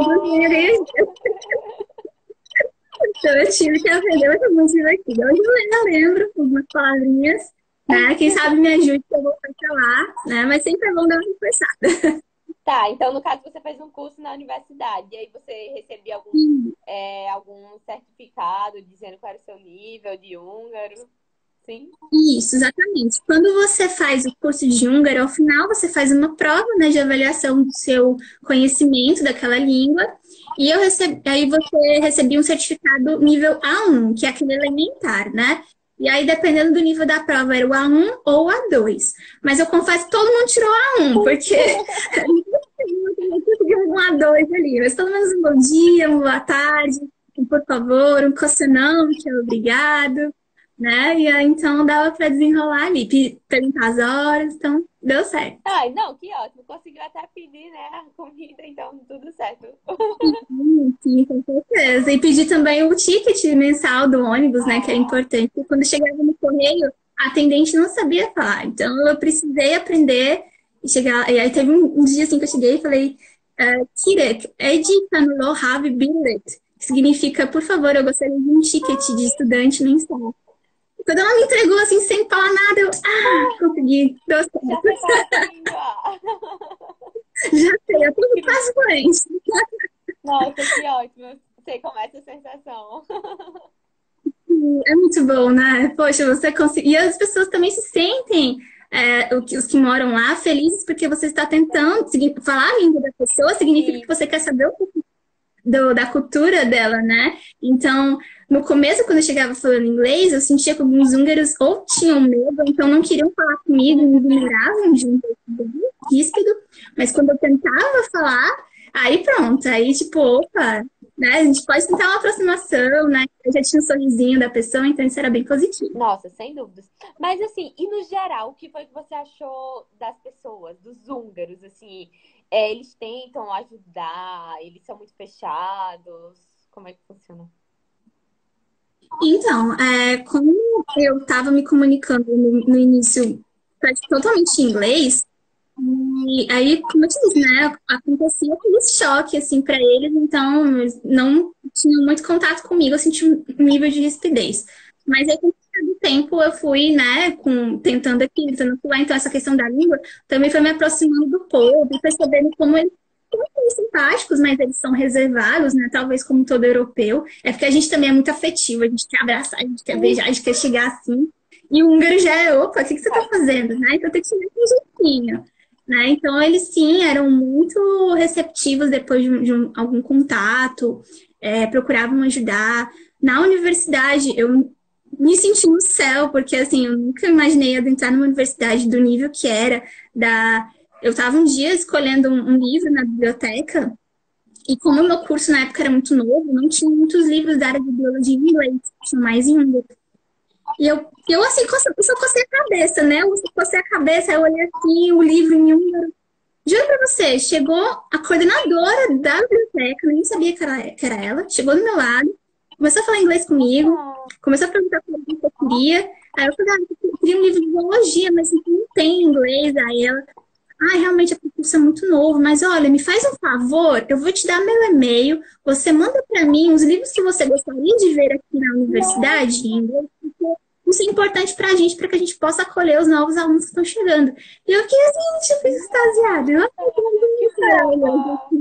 então eu tive que aprender, mas foi muito divertido. Hoje eu lembro algumas palavrinhas, né? Quem sabe me ajude que eu vou pra lá, né? Mas sempre é bom dar uma reforçada. Tá, então no caso você fez um curso na universidade, e aí você recebia algum certificado dizendo qual era o seu nível de húngaro, sim? Isso, exatamente. Quando você faz o curso de húngaro, ao final você faz uma prova, né, de avaliação do seu conhecimento daquela língua, e aí você recebia um certificado nível A1, que é aquele elementar, né? E aí, dependendo do nível da prova, era o A1 ou o A2. Mas eu confesso que todo mundo tirou A1, porque eu consegui um A2 ali. Mas pelo menos um bom dia, uma boa tarde, um por favor, um coçanão, que é obrigado, né? E aí, então dava para desenrolar ali, perguntar as horas, então deu certo. Ai, não, que ótimo. Conseguiu até pedir, né, a comida, então tudo certo. Sim, com certeza. E pedir também o ticket mensal do ônibus, né? Que é importante. Porque quando chegava no correio, a atendente não sabia falar. Então eu precisei aprender e chegar. E aí teve um dia assim que eu cheguei e falei, Kirek, Edi Kanulo have billet. Que significa, por favor, eu gostaria de um ticket de estudante mensal. Quando ela me entregou assim, sem falar nada, consegui. Deu certo. Já foi com a língua. Já sei, eu tô quase fluente. Nossa, que ótimo. Sei como é essa sensação. É muito bom, né? Poxa, você conseguiu. E as pessoas também se sentem, os que moram lá, felizes porque você está tentando falar a língua da pessoa, significa que Sim, você quer saber da cultura dela, né? Então, no começo, quando eu chegava falando inglês, eu sentia que alguns húngaros ou tinham medo, ou então não queriam falar comigo, me ignoravam de um jeito bem ríspido, mas quando eu tentava falar, aí pronto, aí tipo, opa, né? A gente pode tentar uma aproximação, né? Eu já tinha um sorrisinho da pessoa, então isso era bem positivo. nossa, sem dúvidas. Mas assim, e no geral, o que foi que você achou das pessoas, dos húngaros, assim? Eles tentam ajudar, eles são muito fechados. Como é que funciona? Então, como eu estava me comunicando no início totalmente em inglês, e aí, como eu te disse, né, acontecia aquele choque, assim, para eles, então, eles não tinham muito contato comigo, eu senti um nível de rispidez. Mas aí, com o passar do tempo, eu fui, né, tentando aqui, tentando lá, então essa questão da língua também foi me aproximando do povo e percebendo como eles são simpáticos, mas eles são reservados, né, talvez como todo europeu. É porque a gente também é muito afetivo, a gente quer abraçar, a gente quer beijar, a gente quer chegar assim. E o húngaro já é, opa, o que você tá fazendo, né? Então tem que chegar com um jeitinho, né? Então, eles sim eram muito receptivos depois algum contato, procuravam ajudar. Na universidade, eu me senti no céu, porque assim, eu nunca imaginei adentrar numa universidade do nível que era. Eu estava um dia escolhendo um livro na biblioteca, e como o meu curso na época era muito novo, não tinha muitos livros da área de biologia em inglês, tinha mais em inglês. E eu assim, eu só cocei a cabeça, né? Eu só cocei a cabeça, aí eu olhei assim, o livro em um. Juro pra você, chegou a coordenadora da biblioteca, eu nem sabia que era ela, chegou do meu lado, começou a falar inglês comigo, Ah, começou a perguntar o que eu queria. Aí eu falei, eu queria um livro de biologia, mas não tem em inglês. Aí ela, realmente a curso é muito novo, mas olha, me faz um favor, eu vou te dar meu e-mail, você manda para mim os livros que você gostaria de ver aqui na universidade em inglês, porque isso é importante para a gente, para que a gente possa acolher os novos alunos que estão chegando. E eu fiquei assim, tipo, extasiada. Eu, que fofa!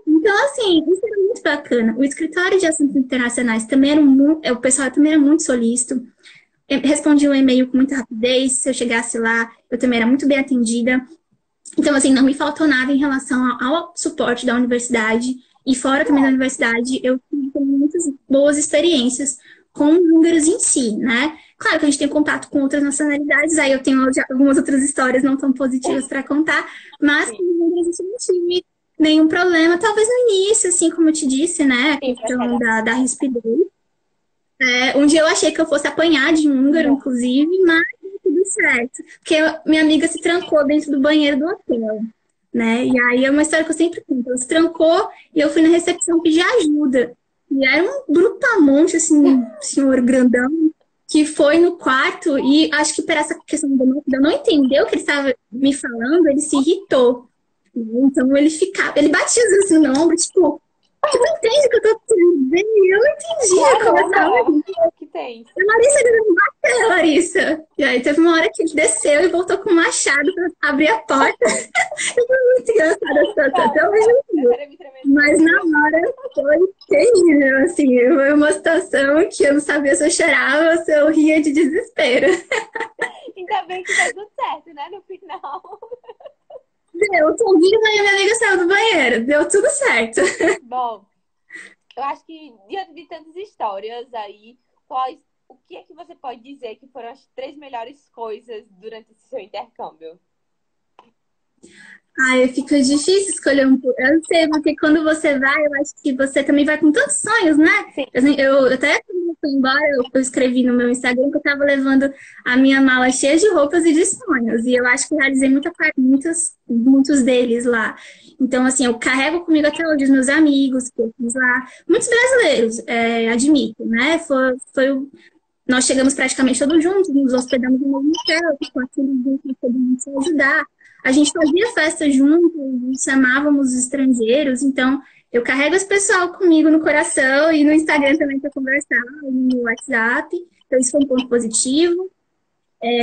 então, assim, isso era muito bacana. O escritório de assuntos internacionais também era o pessoal também era muito solícito. Eu respondia um e-mail com muita rapidez. Se eu chegasse lá, eu também era muito bem atendida. Então, assim, não me faltou nada em relação ao suporte da universidade. E fora também da Bom, universidade, eu tive muitas boas experiências com os húngaros em si, né? Claro que a gente tem contato com outras nacionalidades, aí eu tenho já algumas outras histórias não tão positivas para contar, mas com sim, os húngaros a gente não tive nenhum problema. Talvez no início, assim, como eu te disse, né? A sim, pra se questão adaptar. da rispidez. Um dia eu achei que eu fosse apanhar de húngaro, Não. inclusive, mas deu tudo certo. Porque minha amiga se trancou dentro do banheiro do hotel, né? E aí é uma história que eu sempre conto. Ela se trancou e eu fui na recepção pedir ajuda. E era um brutamonte, assim, um senhor grandão, que foi no quarto e acho que por essa questão de eu não entender o que ele estava me falando, ele se irritou. Então ele batia assim no meu ombro, tipo, você não entende o que eu tô querendo dizer? E eu não entendia como essa Caramba! hora. Que tem? E Larissa, ele não bateu, Larissa. E aí teve uma hora que ele desceu e voltou com o machado pra abrir a porta. Foi muito engraçado a situação, até hoje eu Eu lembro. quero me tremer Mas na todo. hora foi terrível, assim. Foi uma situação que eu não sabia se eu chorava ou se eu ria de desespero. Ainda bem que deu tudo certo, né? No final. Deu, tô viva e a minha amiga saiu do banheiro. Deu tudo certo. Bom, eu acho que diante de tantas histórias aí, o que é que você pode dizer que foram as três melhores coisas durante esse seu intercâmbio? Ai, fica difícil escolher um. Eu não sei, porque quando você vai, eu acho que você também vai com tantos sonhos, né? Sim, Eu até quando eu fui embora, eu escrevi no meu Instagram que eu tava levando a minha mala cheia de roupas e de sonhos. E eu acho que eu realizei muitos deles lá. Então, assim, eu carrego comigo até hoje os meus amigos que eu fiz lá. Muitos brasileiros, admito, né? Nós chegamos praticamente todos juntos, nos hospedamos no mesmo hotel, com aquele grupo que todo mundo se ajudar. A gente fazia festa juntos, chamávamos os estrangeiros, então eu carrego esse pessoal comigo no coração e no Instagram também para conversar, no WhatsApp. Então isso foi um ponto positivo.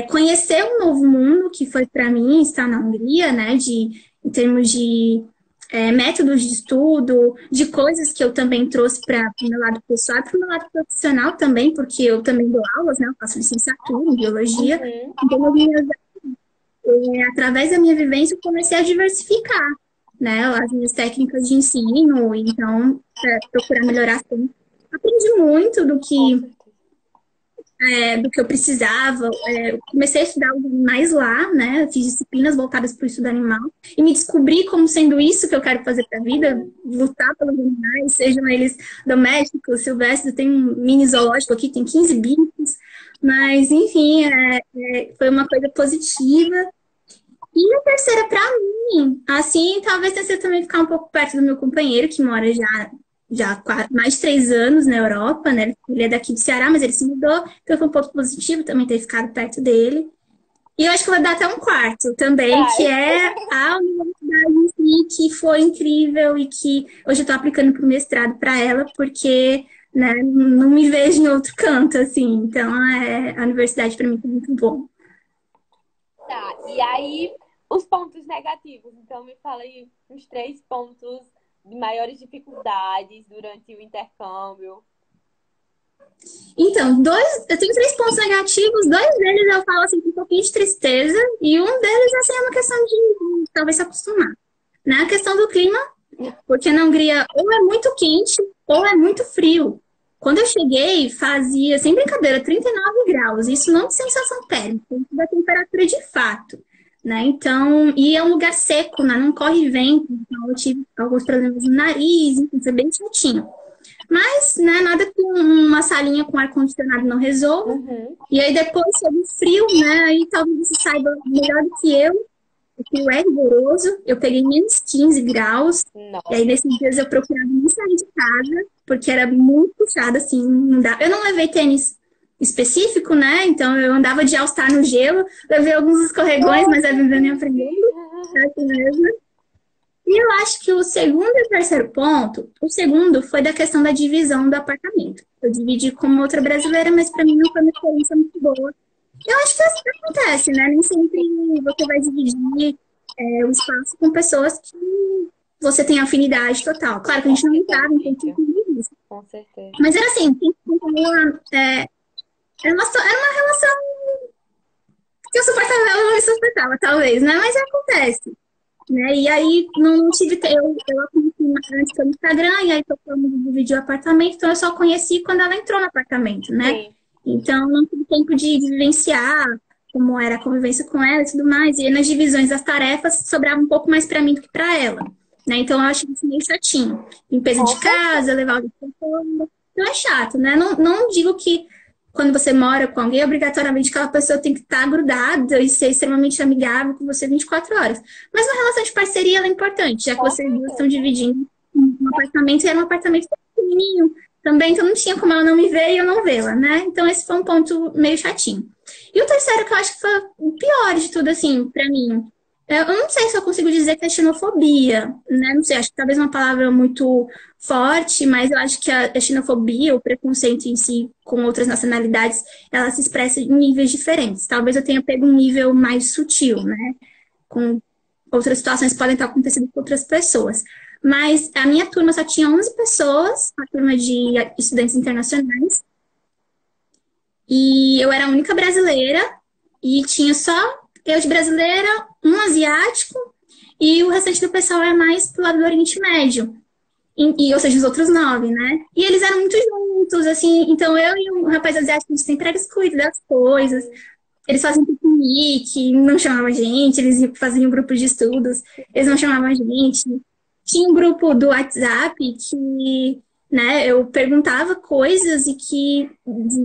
Conhecer um novo mundo, que foi para mim estar na Hungria, né, em termos de métodos de estudo, de coisas que eu também trouxe para o meu lado pessoal e para o meu lado profissional também, porque eu também dou aulas, né? Eu faço licenciatura em biologia. Uhum. Então, através da minha vivência, eu comecei a diversificar, né? As minhas técnicas de ensino, então, procurar melhorar sempre. Aprendi muito Com certeza. do que eu precisava. Eu comecei a estudar mais lá, né? Eu fiz disciplinas voltadas para o estudo animal e me descobri como sendo isso que eu quero fazer para a vida, lutar pelos animais, sejam eles domésticos, silvestres. Tem um mini zoológico aqui, tem 15 bichos, mas enfim, foi uma coisa positiva. E a terceira, para mim, assim, talvez tenha sido também ficar um pouco perto do meu companheiro, que mora já mais de 3 anos na Europa, né? Ele é daqui do Ceará, mas ele se mudou, então foi um ponto positivo também ter ficado perto dele. E eu acho que vai dar até um quarto também, que Vai. é a universidade em si, que foi incrível e que hoje eu estou aplicando para o mestrado para ela, porque, né, não me vejo em outro canto, assim. Então, a universidade para mim foi muito bom. Tá, e aí os pontos negativos. Então me fala aí os 3 pontos de maiores dificuldades durante o intercâmbio. Então, eu tenho 3 pontos negativos, 2 deles eu falo assim com um pouquinho de tristeza, e um deles assim, é uma questão de talvez se acostumar. Né? A questão do clima, porque na Hungria ou é muito quente ou é muito frio. Quando eu cheguei, fazia, sem brincadeira, 39 graus. Isso não de sensação térmica, isso da temperatura de fato. Né? Então, e é um lugar seco, né? Não corre vento, então eu tive alguns problemas no nariz, enfim, foi bem chatinho. Mas, né, nada que uma salinha com ar-condicionado não resolva. Uhum. E aí depois sobre o frio, né? Aí talvez você saiba melhor do que eu. O frio é rigoroso. Eu peguei menos 15 graus. E Nossa. aí nesses dias eu procurava nem sair de casa, porque era muito puxado, assim, não dá. Eu não levei tênis específico, né? Então eu andava de All-Star no gelo, levei alguns escorregões, mas é vivendo e aprendendo. É assim mesmo. E eu acho que o segundo e o terceiro ponto, o segundo foi da questão da divisão do apartamento. Eu dividi com uma outra brasileira, mas para mim não foi uma experiência muito boa. Eu acho que isso acontece, né? Nem sempre você vai dividir o espaço com pessoas que você tem afinidade total. Claro que a gente não entrava em conflito nisso. Com certeza. Mas era assim, era uma relação que eu suportava, ela não me suportava, talvez, né? Mas acontece. Né? E aí não tive. Eu a conheci antes pelo Instagram, e aí tocamos dividir o apartamento, então eu só conheci quando ela entrou no apartamento, né? Sim. Então não tive tempo de vivenciar como era a convivência com ela e tudo mais. E aí, nas divisões das tarefas sobrava um pouco mais para mim do que para ela. Né? Então eu acho isso meio chatinho. Limpeza de casa, levar o lixo pra fora. Então é chato, né? Não digo que quando você mora com alguém, obrigatoriamente aquela pessoa tem que estar grudada e ser extremamente amigável com você 24 horas. Mas uma relação de parceria ela é importante, já que vocês duas estão dividindo um apartamento, e era um apartamento pequenininho também, então não tinha como ela não me ver e eu não vê-la, né? Então esse foi um ponto meio chatinho. E o terceiro, que eu acho que foi o pior de tudo, assim, pra mim, eu não sei se eu consigo dizer que é xenofobia, né? Não sei, acho que talvez uma palavra muito forte, mas eu acho que a xenofobia, o preconceito em si com outras nacionalidades, ela se expressa em níveis diferentes. Talvez eu tenha pego um nível mais sutil, né? Com outras situações que podem estar acontecendo com outras pessoas. Mas a minha turma só tinha 11 pessoas, a turma de estudantes internacionais, e eu era a única brasileira, e tinha só eu de brasileira, um asiático, e o restante do pessoal era mais pro lado do Oriente Médio. Ou seja, os outros 9, né? E eles eram muito juntos, assim. Então eu e o rapaz asiático, a gente sempre era excluído das coisas. Eles faziam piquenique, não chamavam a gente, eles faziam grupos de estudos, eles não chamavam a gente. Tinha um grupo do WhatsApp que, né, eu perguntava coisas e que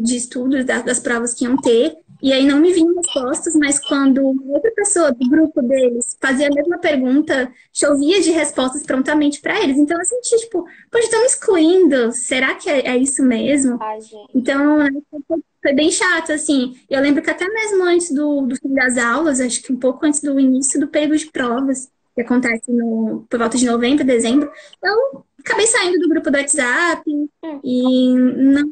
de estudos das provas que iam ter, e aí não me vinham respostas, mas quando outra pessoa do grupo deles fazia a mesma pergunta, chovia de respostas prontamente para eles. Então eu senti, tipo, poxa, estão me excluindo, será que é isso mesmo? Ai, gente. Então, foi bem chato, assim. Eu lembro que até mesmo antes do fim das aulas, acho que um pouco antes do início do período de provas, que acontece por volta de novembro, dezembro, eu acabei saindo do grupo do WhatsApp e não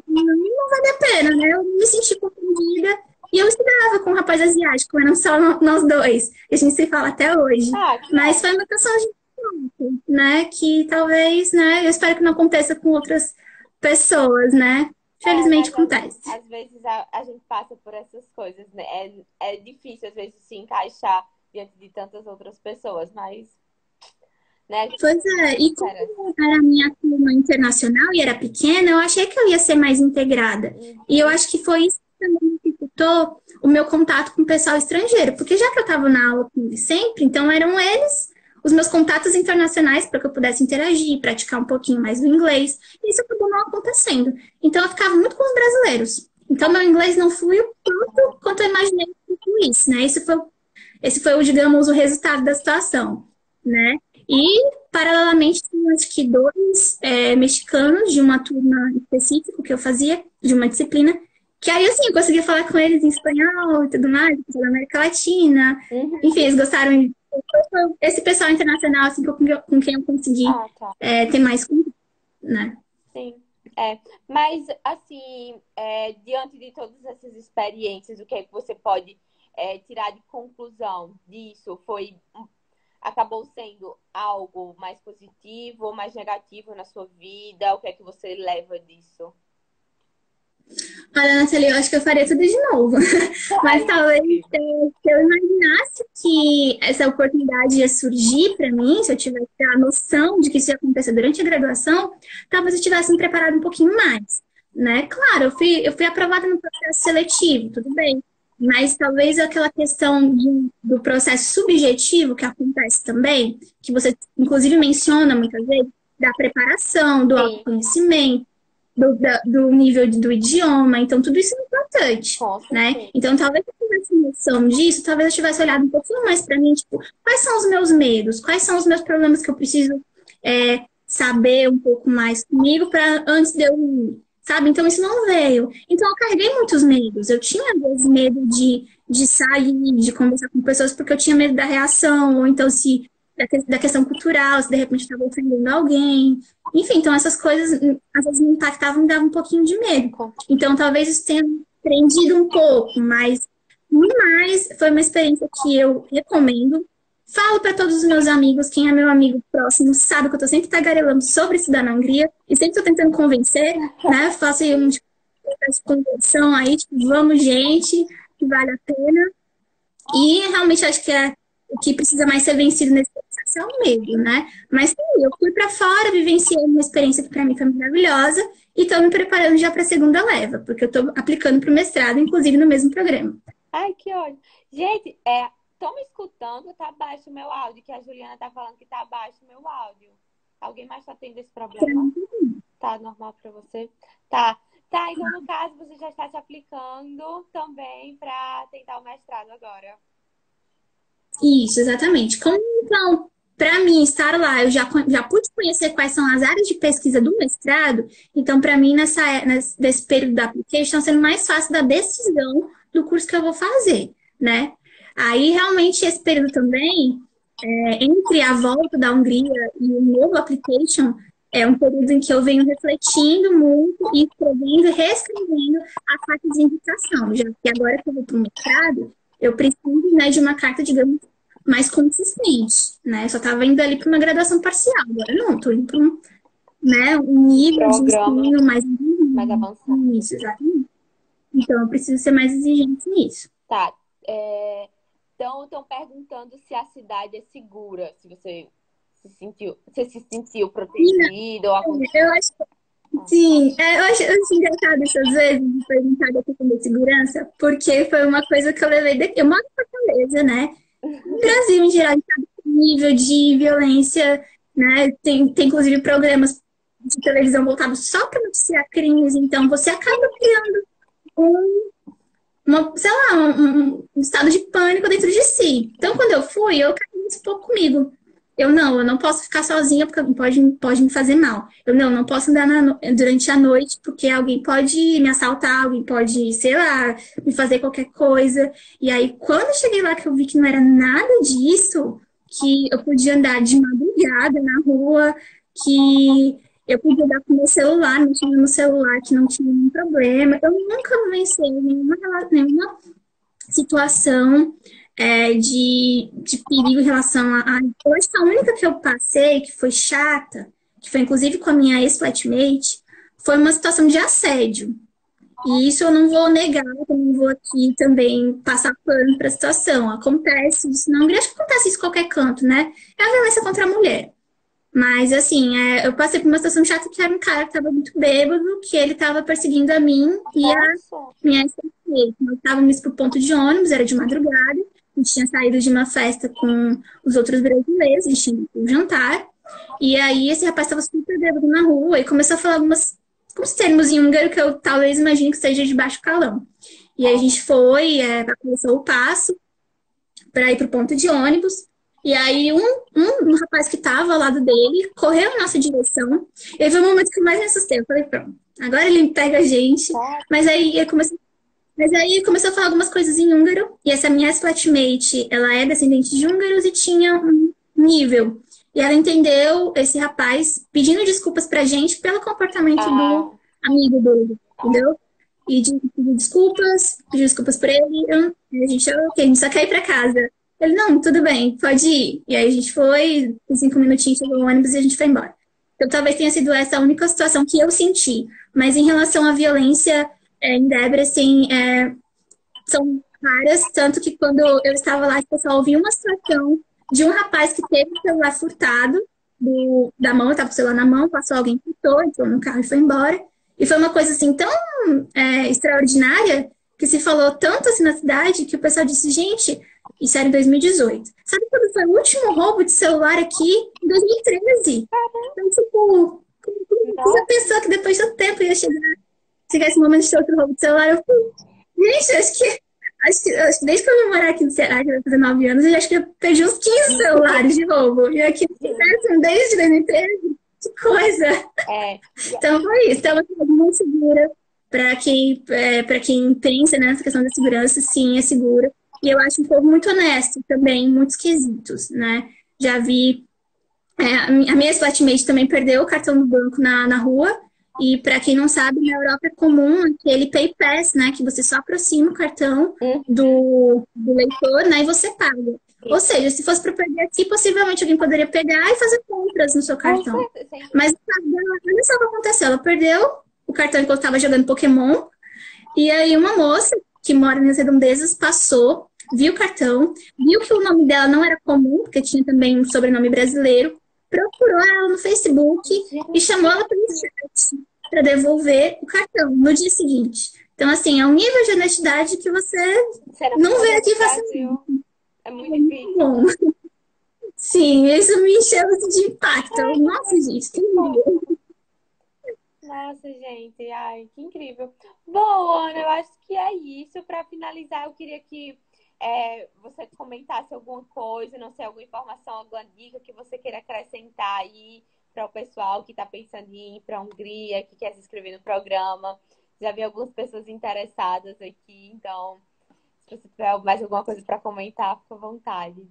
vale a pena, né? Eu me senti confundida e eu estudava com um rapaz asiático, eram só nós dois. A gente se fala até hoje. Ah, que Mas bom. foi uma questão de... né? Que talvez, né? Eu espero que não aconteça com outras pessoas, né? Felizmente Mas acontece. às vezes a gente passa por essas coisas, né? É difícil, às vezes, se encaixar diante de tantas outras pessoas, mas, né, a gente Pois é, e espera. como era a minha turma internacional e era pequena, eu achei que eu ia ser mais integrada. E eu Uhum. acho que foi isso que também dificultou o meu contato com o pessoal estrangeiro, porque já que eu estava na aula com eles sempre, então eram eles os meus contatos internacionais para que eu pudesse interagir, praticar um pouquinho mais do inglês. E isso acabou não acontecendo. Então eu ficava muito com os brasileiros. Então meu inglês não fluiu tanto quanto eu imaginei que fluísse, né? Esse foi, digamos, o resultado da situação, né? E, paralelamente, tinha acho que dois mexicanos de uma turma específica que eu fazia, de uma disciplina, que aí, assim, eu conseguia falar com eles em espanhol e tudo mais, da América Latina. Uhum. Enfim, eles gostaram. Esse pessoal internacional, assim, com quem eu consegui Ah, tá. ter mais contato, né? Sim. É. Mas, assim, diante de todas essas experiências, o que é que você pode tirar de conclusão disso? Acabou sendo algo mais positivo ou mais negativo na sua vida? O que é que você leva disso? Olha, Nathalie, eu acho que eu faria tudo de novo. Mas Ai, talvez incrível. se eu imaginasse que essa oportunidade ia surgir para mim, se eu tivesse a noção de que isso ia acontecer durante a graduação, talvez eu tivesse me preparado um pouquinho mais, né? Claro, eu fui aprovada no processo seletivo, tudo bem. Mas talvez aquela questão do processo subjetivo que acontece também, que você inclusive menciona muitas vezes, da preparação, do Sim, autoconhecimento, do nível do idioma, então tudo isso é importante, com né? certeza. Então talvez eu tivesse noção disso, talvez eu tivesse olhado um pouquinho mais para mim, tipo, quais são os meus medos, quais são os meus problemas que eu preciso saber um pouco mais comigo para antes de eu ir, sabe? Então isso não veio. Então eu carreguei muitos medos. Eu tinha às vezes medo de sair, de conversar com pessoas, porque eu tinha medo da reação, ou então se da questão cultural, se de repente eu estava ofendendo alguém. Enfim, então essas coisas às vezes me impactavam e me davam um pouquinho de medo. Com- Então talvez isso tenha prendido um pouco, mas foi uma experiência que eu recomendo. Falo para todos os meus amigos, quem é meu amigo próximo sabe que eu tô sempre tagarelando sobre estudar na Hungria e sempre tô tentando convencer, né? Faço aí um tipo de conversão aí, tipo, vamos gente, que vale a pena. E realmente acho que o que precisa mais ser vencido nesse processo é o medo, né? Mas sim, eu fui para fora, vivenciei uma experiência que para mim foi maravilhosa e estou me preparando já para a segunda leva, porque eu estou aplicando para o mestrado, inclusive no mesmo programa. Ai, que ódio. Gente, estão me escutando? Tá baixo o meu áudio, que a Juliana tá falando que tá baixo o meu áudio. Alguém mais tá tendo esse problema? Tá normal pra você? Tá. Tá, então no caso você já está se aplicando também para tentar o mestrado agora. Isso, exatamente. Como então, para mim estar lá, eu já pude conhecer quais são as áreas de pesquisa do mestrado, então para mim nesse período da application está sendo mais fácil da decisão do curso que eu vou fazer, né? Aí realmente esse período também, entre a volta da Hungria e o novo application, é um período em que eu venho refletindo muito e escrevendo e reescrevendo a carta de indicação, já que agora que eu vou para o mestrado, eu preciso, né, de uma carta, digamos, mais consistente, né? Eu só estava indo ali para uma graduação parcial, agora não, estou indo para um nível de Programa ensino mais mais avançado. isso, exatamente. Então eu preciso ser mais exigente nisso. Tá. Então, estão perguntando se a cidade é segura, se você se sentiu protegido ou aconteceu. Eu acho sim, eu acho engraçado isso às vezes, de perguntar da questão da segurança, porque foi uma coisa que eu levei daqui. Eu moro em Fortaleza, né? No Brasil, em geral, sabe, o nível de violência, né? Tem inclusive programas de televisão voltados só para noticiar crimes, então você acaba criando um, sei lá, um estado de pânico dentro de si. Então, quando eu fui, eu caí isso um pouco comigo. Eu não posso ficar sozinha porque pode me fazer mal. Eu não posso andar durante a noite porque alguém pode me assaltar, alguém pode, sei lá, me fazer qualquer coisa. E aí, quando eu cheguei lá que eu vi que não era nada disso, que eu podia andar de madrugada na rua, que eu podia andar com meu celular, mexendo no celular, que não tinha nenhum problema. Eu nunca vivenciei nenhuma situação de perigo em relação a. Eu acho que a única que eu passei, que foi chata, que foi inclusive com a minha ex-flatmate, foi uma situação de assédio. E isso eu não vou negar, eu não vou aqui também passar pano para a situação. Acontece isso, não, acho que acontece isso em qualquer canto, né? É a violência contra a mulher. Mas, assim, eu passei por uma situação chata que era um cara que estava muito bêbado, que ele estava perseguindo a mim e a Nossa. minha ex-flatmate. Nós estávamos pro ponto de ônibus, era de madrugada, a gente tinha saído de uma festa com os outros brasileiros, a gente tinha ido pro jantar, e aí esse rapaz estava super bêbado na rua e começou a falar alguns termos em húngaro que eu talvez imagine que seja de baixo calão. E aí a gente foi, começou o passo para ir pro ponto de ônibus, e aí um rapaz que estava ao lado dele correu em nossa direção, e aí foi o momento que eu mais me assustei. Eu falei, pronto, agora ele pega a gente. Mas aí começou a falar algumas coisas em húngaro, e essa minha flatmate, ela é descendente de húngaros e tinha um nível. E ela entendeu esse rapaz pedindo desculpas pra gente pelo comportamento do Ah, amigo dele, entendeu? E pediu desculpas pra ele. A gente, ok, a gente só quer ir pra casa. Ele, não, tudo bem, pode ir. E aí a gente foi, em 5 minutinhos chegou o ônibus e a gente foi embora. Então talvez tenha sido essa a única situação que eu senti. Mas em relação à violência em Debrecen, são raras, tanto que quando eu estava lá, eu só ouvi uma situação de um rapaz que teve o celular furtado da mão, eu estava com o celular na mão, passou alguém, furtou, entrou no carro e foi embora. E foi uma coisa assim tão extraordinária que se falou tanto assim na cidade que o pessoal disse, gente, isso era em 2018. Sabe quando foi o último roubo de celular aqui? Em 2013. Então, tipo, você já nossa. pensou que depois de tanto tempo ia chegar esse momento de ter outro roubo de celular? Eu falei, gente, acho que desde que eu vim morar aqui no Ceará, que vai fazer 9 anos, eu já acho que eu perdi uns 15 celulares de roubo. E aqui no Ceará, desde 2013, que coisa! É, Então foi isso. Então, é uma cidade muito segura para quem pensa nessa questão da segurança, sim, é segura. E eu acho um povo muito honesto também, em muitos quesitos, né? Já vi. A minha flatmate também perdeu o cartão do banco na rua. E para quem não sabe, na Europa é comum aquele Pay Pass, né? Que você só aproxima o cartão hum, do leitor, né? E você paga. Ou seja, se fosse para perder aqui, possivelmente alguém poderia pegar e fazer compras no seu com cartão. certeza, sem Mas dúvida. no caso dela, olha só o que aconteceu. Ela perdeu o cartão enquanto estava jogando Pokémon. E aí uma moça que mora nas redondezas passou, viu o cartão, viu que o nome dela não era comum, porque tinha também um sobrenome brasileiro, procurou ela no Facebook e chamou Gente, ela pelo chat para devolver o cartão no dia seguinte. Então, assim, é um nível de honestidade que você você não não vê encontra aqui no facilmente. Brasil. É É muito muito difícil. bom. Sim, isso me encheu de impacto. Ai, que Nossa, coisa, gente, que que fofo. incrível. Nossa, gente, ai, que incrível. Bom, Ana, eu acho que é isso. Para finalizar, eu queria que você comentasse alguma coisa, não sei, alguma informação, alguma dica que você queira acrescentar aí para o pessoal que está pensando em ir para a Hungria, que quer se inscrever no programa. Já vi algumas pessoas interessadas aqui, então, se você tiver mais alguma coisa para comentar, fica à vontade.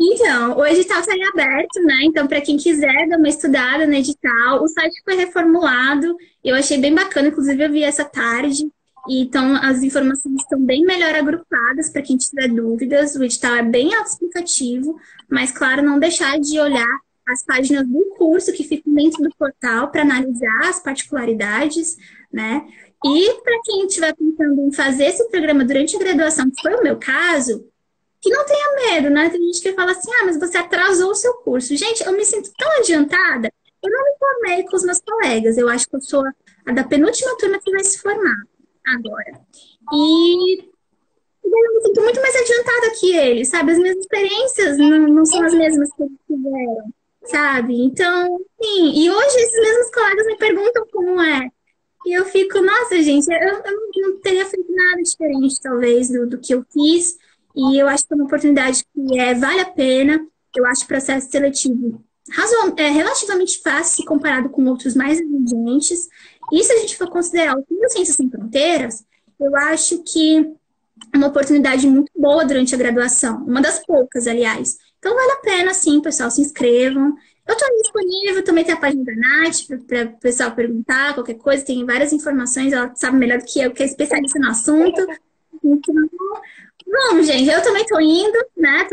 Então, o edital está em aberto, né? Então, para quem quiser dar uma estudada no edital, o site foi reformulado, eu achei bem bacana, inclusive eu vi essa tarde. E então, as informações estão bem melhor agrupadas para quem tiver dúvidas. O edital é bem autoexplicativo, mas, claro, não deixar de olhar as páginas do curso que ficam dentro do portal para analisar as particularidades, né? E para quem estiver pensando em fazer esse programa durante a graduação, que foi o meu caso, que não tenha medo, né? Tem gente que fala assim, ah, mas você atrasou o seu curso. Gente, eu me sinto tão adiantada, eu não me formei com os meus colegas. Eu acho que eu sou a da penúltima turma que vai se formar agora. E eu me sinto muito mais adiantada que eles, sabe? As minhas experiências não são as mesmas que eles tiveram, sabe? Então, sim. E hoje esses mesmos colegas me perguntam como é. E eu fico, nossa, gente, eu não teria feito nada diferente, talvez, do que eu fiz. E eu acho que é uma oportunidade que vale a pena. Eu acho o processo seletivo relativamente fácil se comparado com outros mais exigentes. E se a gente for considerar o Fundo Ciências Sem Fronteiras, eu acho que é uma oportunidade muito boa durante a graduação. Uma das poucas, aliás. Então, vale a pena, sim, pessoal, se inscrevam. Eu estou disponível, também tem a página da Nath para o pessoal perguntar qualquer coisa, tem várias informações, ela sabe melhor do que eu, que é especialista no assunto. Então, Bom, gente, eu também tô indo, né?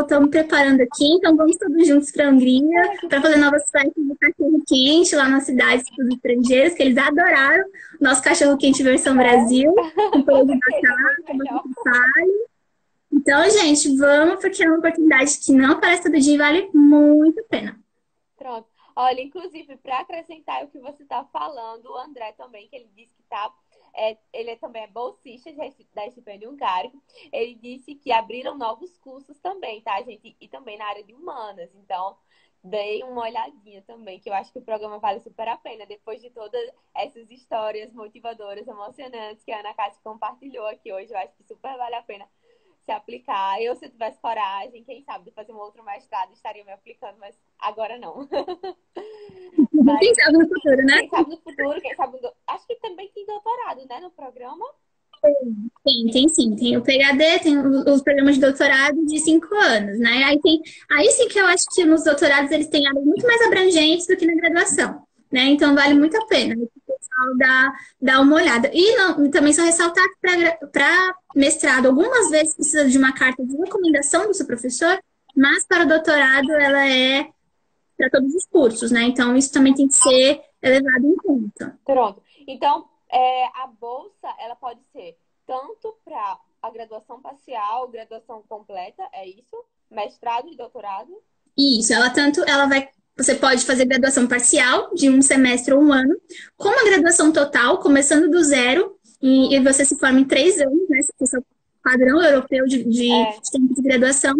Tô me preparando aqui, então vamos todos juntos para a Hungria Ai, que para fazer novas festas do cachorro quente lá na cidade dos estrangeiros, que eles adoraram o nosso cachorro quente versão é. Brasil, com purê Com de certeza, é muito batata, melhor. batata palha. Então, gente, vamos, porque é uma oportunidade que não aparece todo dia e vale muito a pena. Pronto. Olha, inclusive, para acrescentar o que você está falando, o André também, que ele disse que tá. Também é bolsista da Estipêndio Ungárico. Ele disse que abriram novos cursos também, tá, gente? E também na área de humanas. Então, dei uma olhadinha também, que eu acho que o programa vale super a pena. Depois de todas essas histórias motivadoras, emocionantes que a Ana Cássia compartilhou aqui hoje, eu acho que super vale a pena se aplicar. Eu, se eu tivesse coragem, quem sabe, de fazer um outro mestrado, estaria me aplicando, mas agora não. Quem Mas sabe no futuro, né? quem sabe no futuro, quem sabe acho que também tem doutorado, né, no programa. Tem sim. Tem o PhD, tem os programas de doutorado de 5 anos, né? Aí sim que eu acho que nos doutorados eles têm áreas muito mais abrangentes do que na graduação, né? Então vale Sim. muito a pena o pessoal dar uma olhada. E não, também só ressaltar que para mestrado, algumas vezes precisa de uma carta de recomendação do seu professor, mas para o doutorado ela é para todos os cursos, né? Então isso também tem que ser levado em conta. Pronto. Então, a bolsa, ela pode ser tanto para a graduação parcial, graduação completa, é isso? Mestrado e doutorado? Isso, você pode fazer graduação parcial de um semestre ou um ano, com uma graduação total, começando do zero, e você se forma em 3 anos, né? Esse é o padrão europeu É, de tempo de graduação.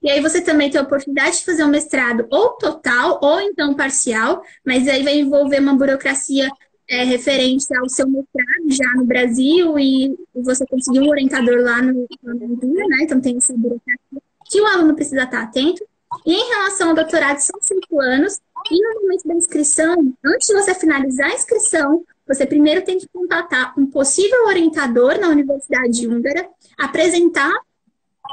E aí você também tem a oportunidade de fazer um mestrado ou total, ou então parcial, mas aí vai envolver uma burocracia referente ao seu mestrado já no Brasil, e você conseguir um orientador lá no Rio, né? Então tem essa burocracia que o aluno precisa estar atento. E em relação ao doutorado, são 5 anos. E no momento da inscrição, antes de você finalizar a inscrição, você primeiro tem que contatar um possível orientador na Universidade Húngara, apresentar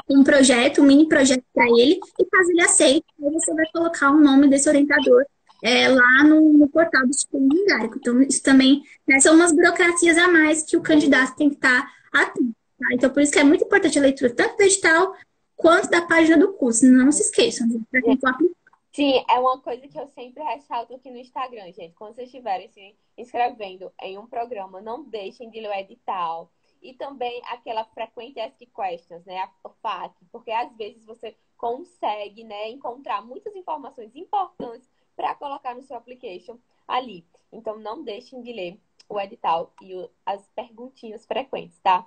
um projeto, um mini projeto para ele, e caso ele aceite, aí você vai colocar o nome desse orientador lá no portal do Instituto Hungarico. Então, isso também, né, são umas burocracias a mais que o candidato tem que estar atento. Tá? Então, por isso que é muito importante a leitura tanto do edital quanto da página do curso. Não se esqueçam, para quem for aplicar. sim, é uma coisa que eu sempre ressalto aqui no Instagram, gente. Quando vocês estiverem se inscrevendo em um programa, não deixem de ler o edital. E também aquela frequent ask questions, né? O FAQ, porque às vezes você consegue, né, encontrar muitas informações importantes para colocar no seu application ali. Então não deixem de ler o edital e as perguntinhas frequentes, tá?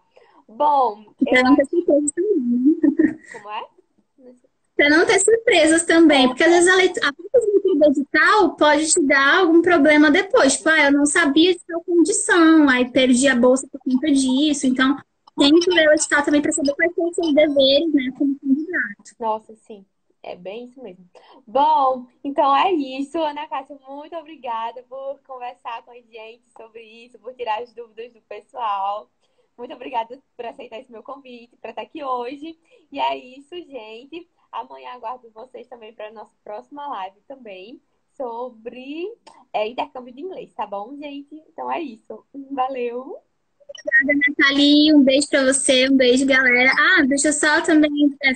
Bom, Para eu não ter acho. surpresas também. Como é? Para não ter surpresas também, porque às Conta. vezes a própria leitura do edital pode te dar algum problema depois. Tipo, eu não sabia de tal condição, aí perdi a bolsa por conta disso. Então, tem que ler o edital também para saber quais são os seus deveres, né, como candidato. Nossa, sim. É bem isso mesmo. Bom, então é isso, Ana Cássia. Muito obrigada por conversar com a gente sobre isso, por tirar as dúvidas do pessoal. Muito obrigada por aceitar esse meu convite para estar aqui hoje. E é isso, gente. Amanhã aguardo vocês também para a nossa próxima live também sobre intercâmbio de inglês, tá bom, gente? Então é isso. Valeu! Nathalie, um beijo para você, um beijo, galera. Ah, deixa eu só também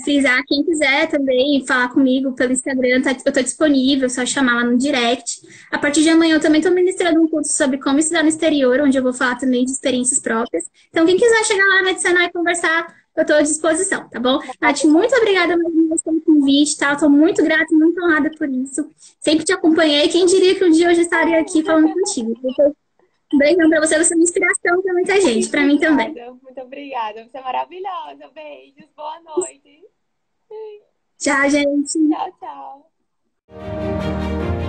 frisar, quem quiser também falar comigo pelo Instagram, eu tô disponível, só chamar lá no direct. A partir de amanhã eu também estou ministrando um curso sobre como estudar no exterior, onde eu vou falar também de experiências próprias. Então, quem quiser chegar lá, me adicionar e conversar, eu estou à disposição, tá bom? Nath, muito obrigada mais uma vez pelo convite, tá? Eu tô muito grata e muito honrada por isso. Sempre te acompanhei, quem diria que um dia eu já estaria aqui falando contigo. Um beijão pra você, você é uma inspiração pra muita gente, pra mim também. Obrigada, muito obrigada. Você é maravilhosa. Beijos, boa noite. Tchau, gente. Tchau, tchau.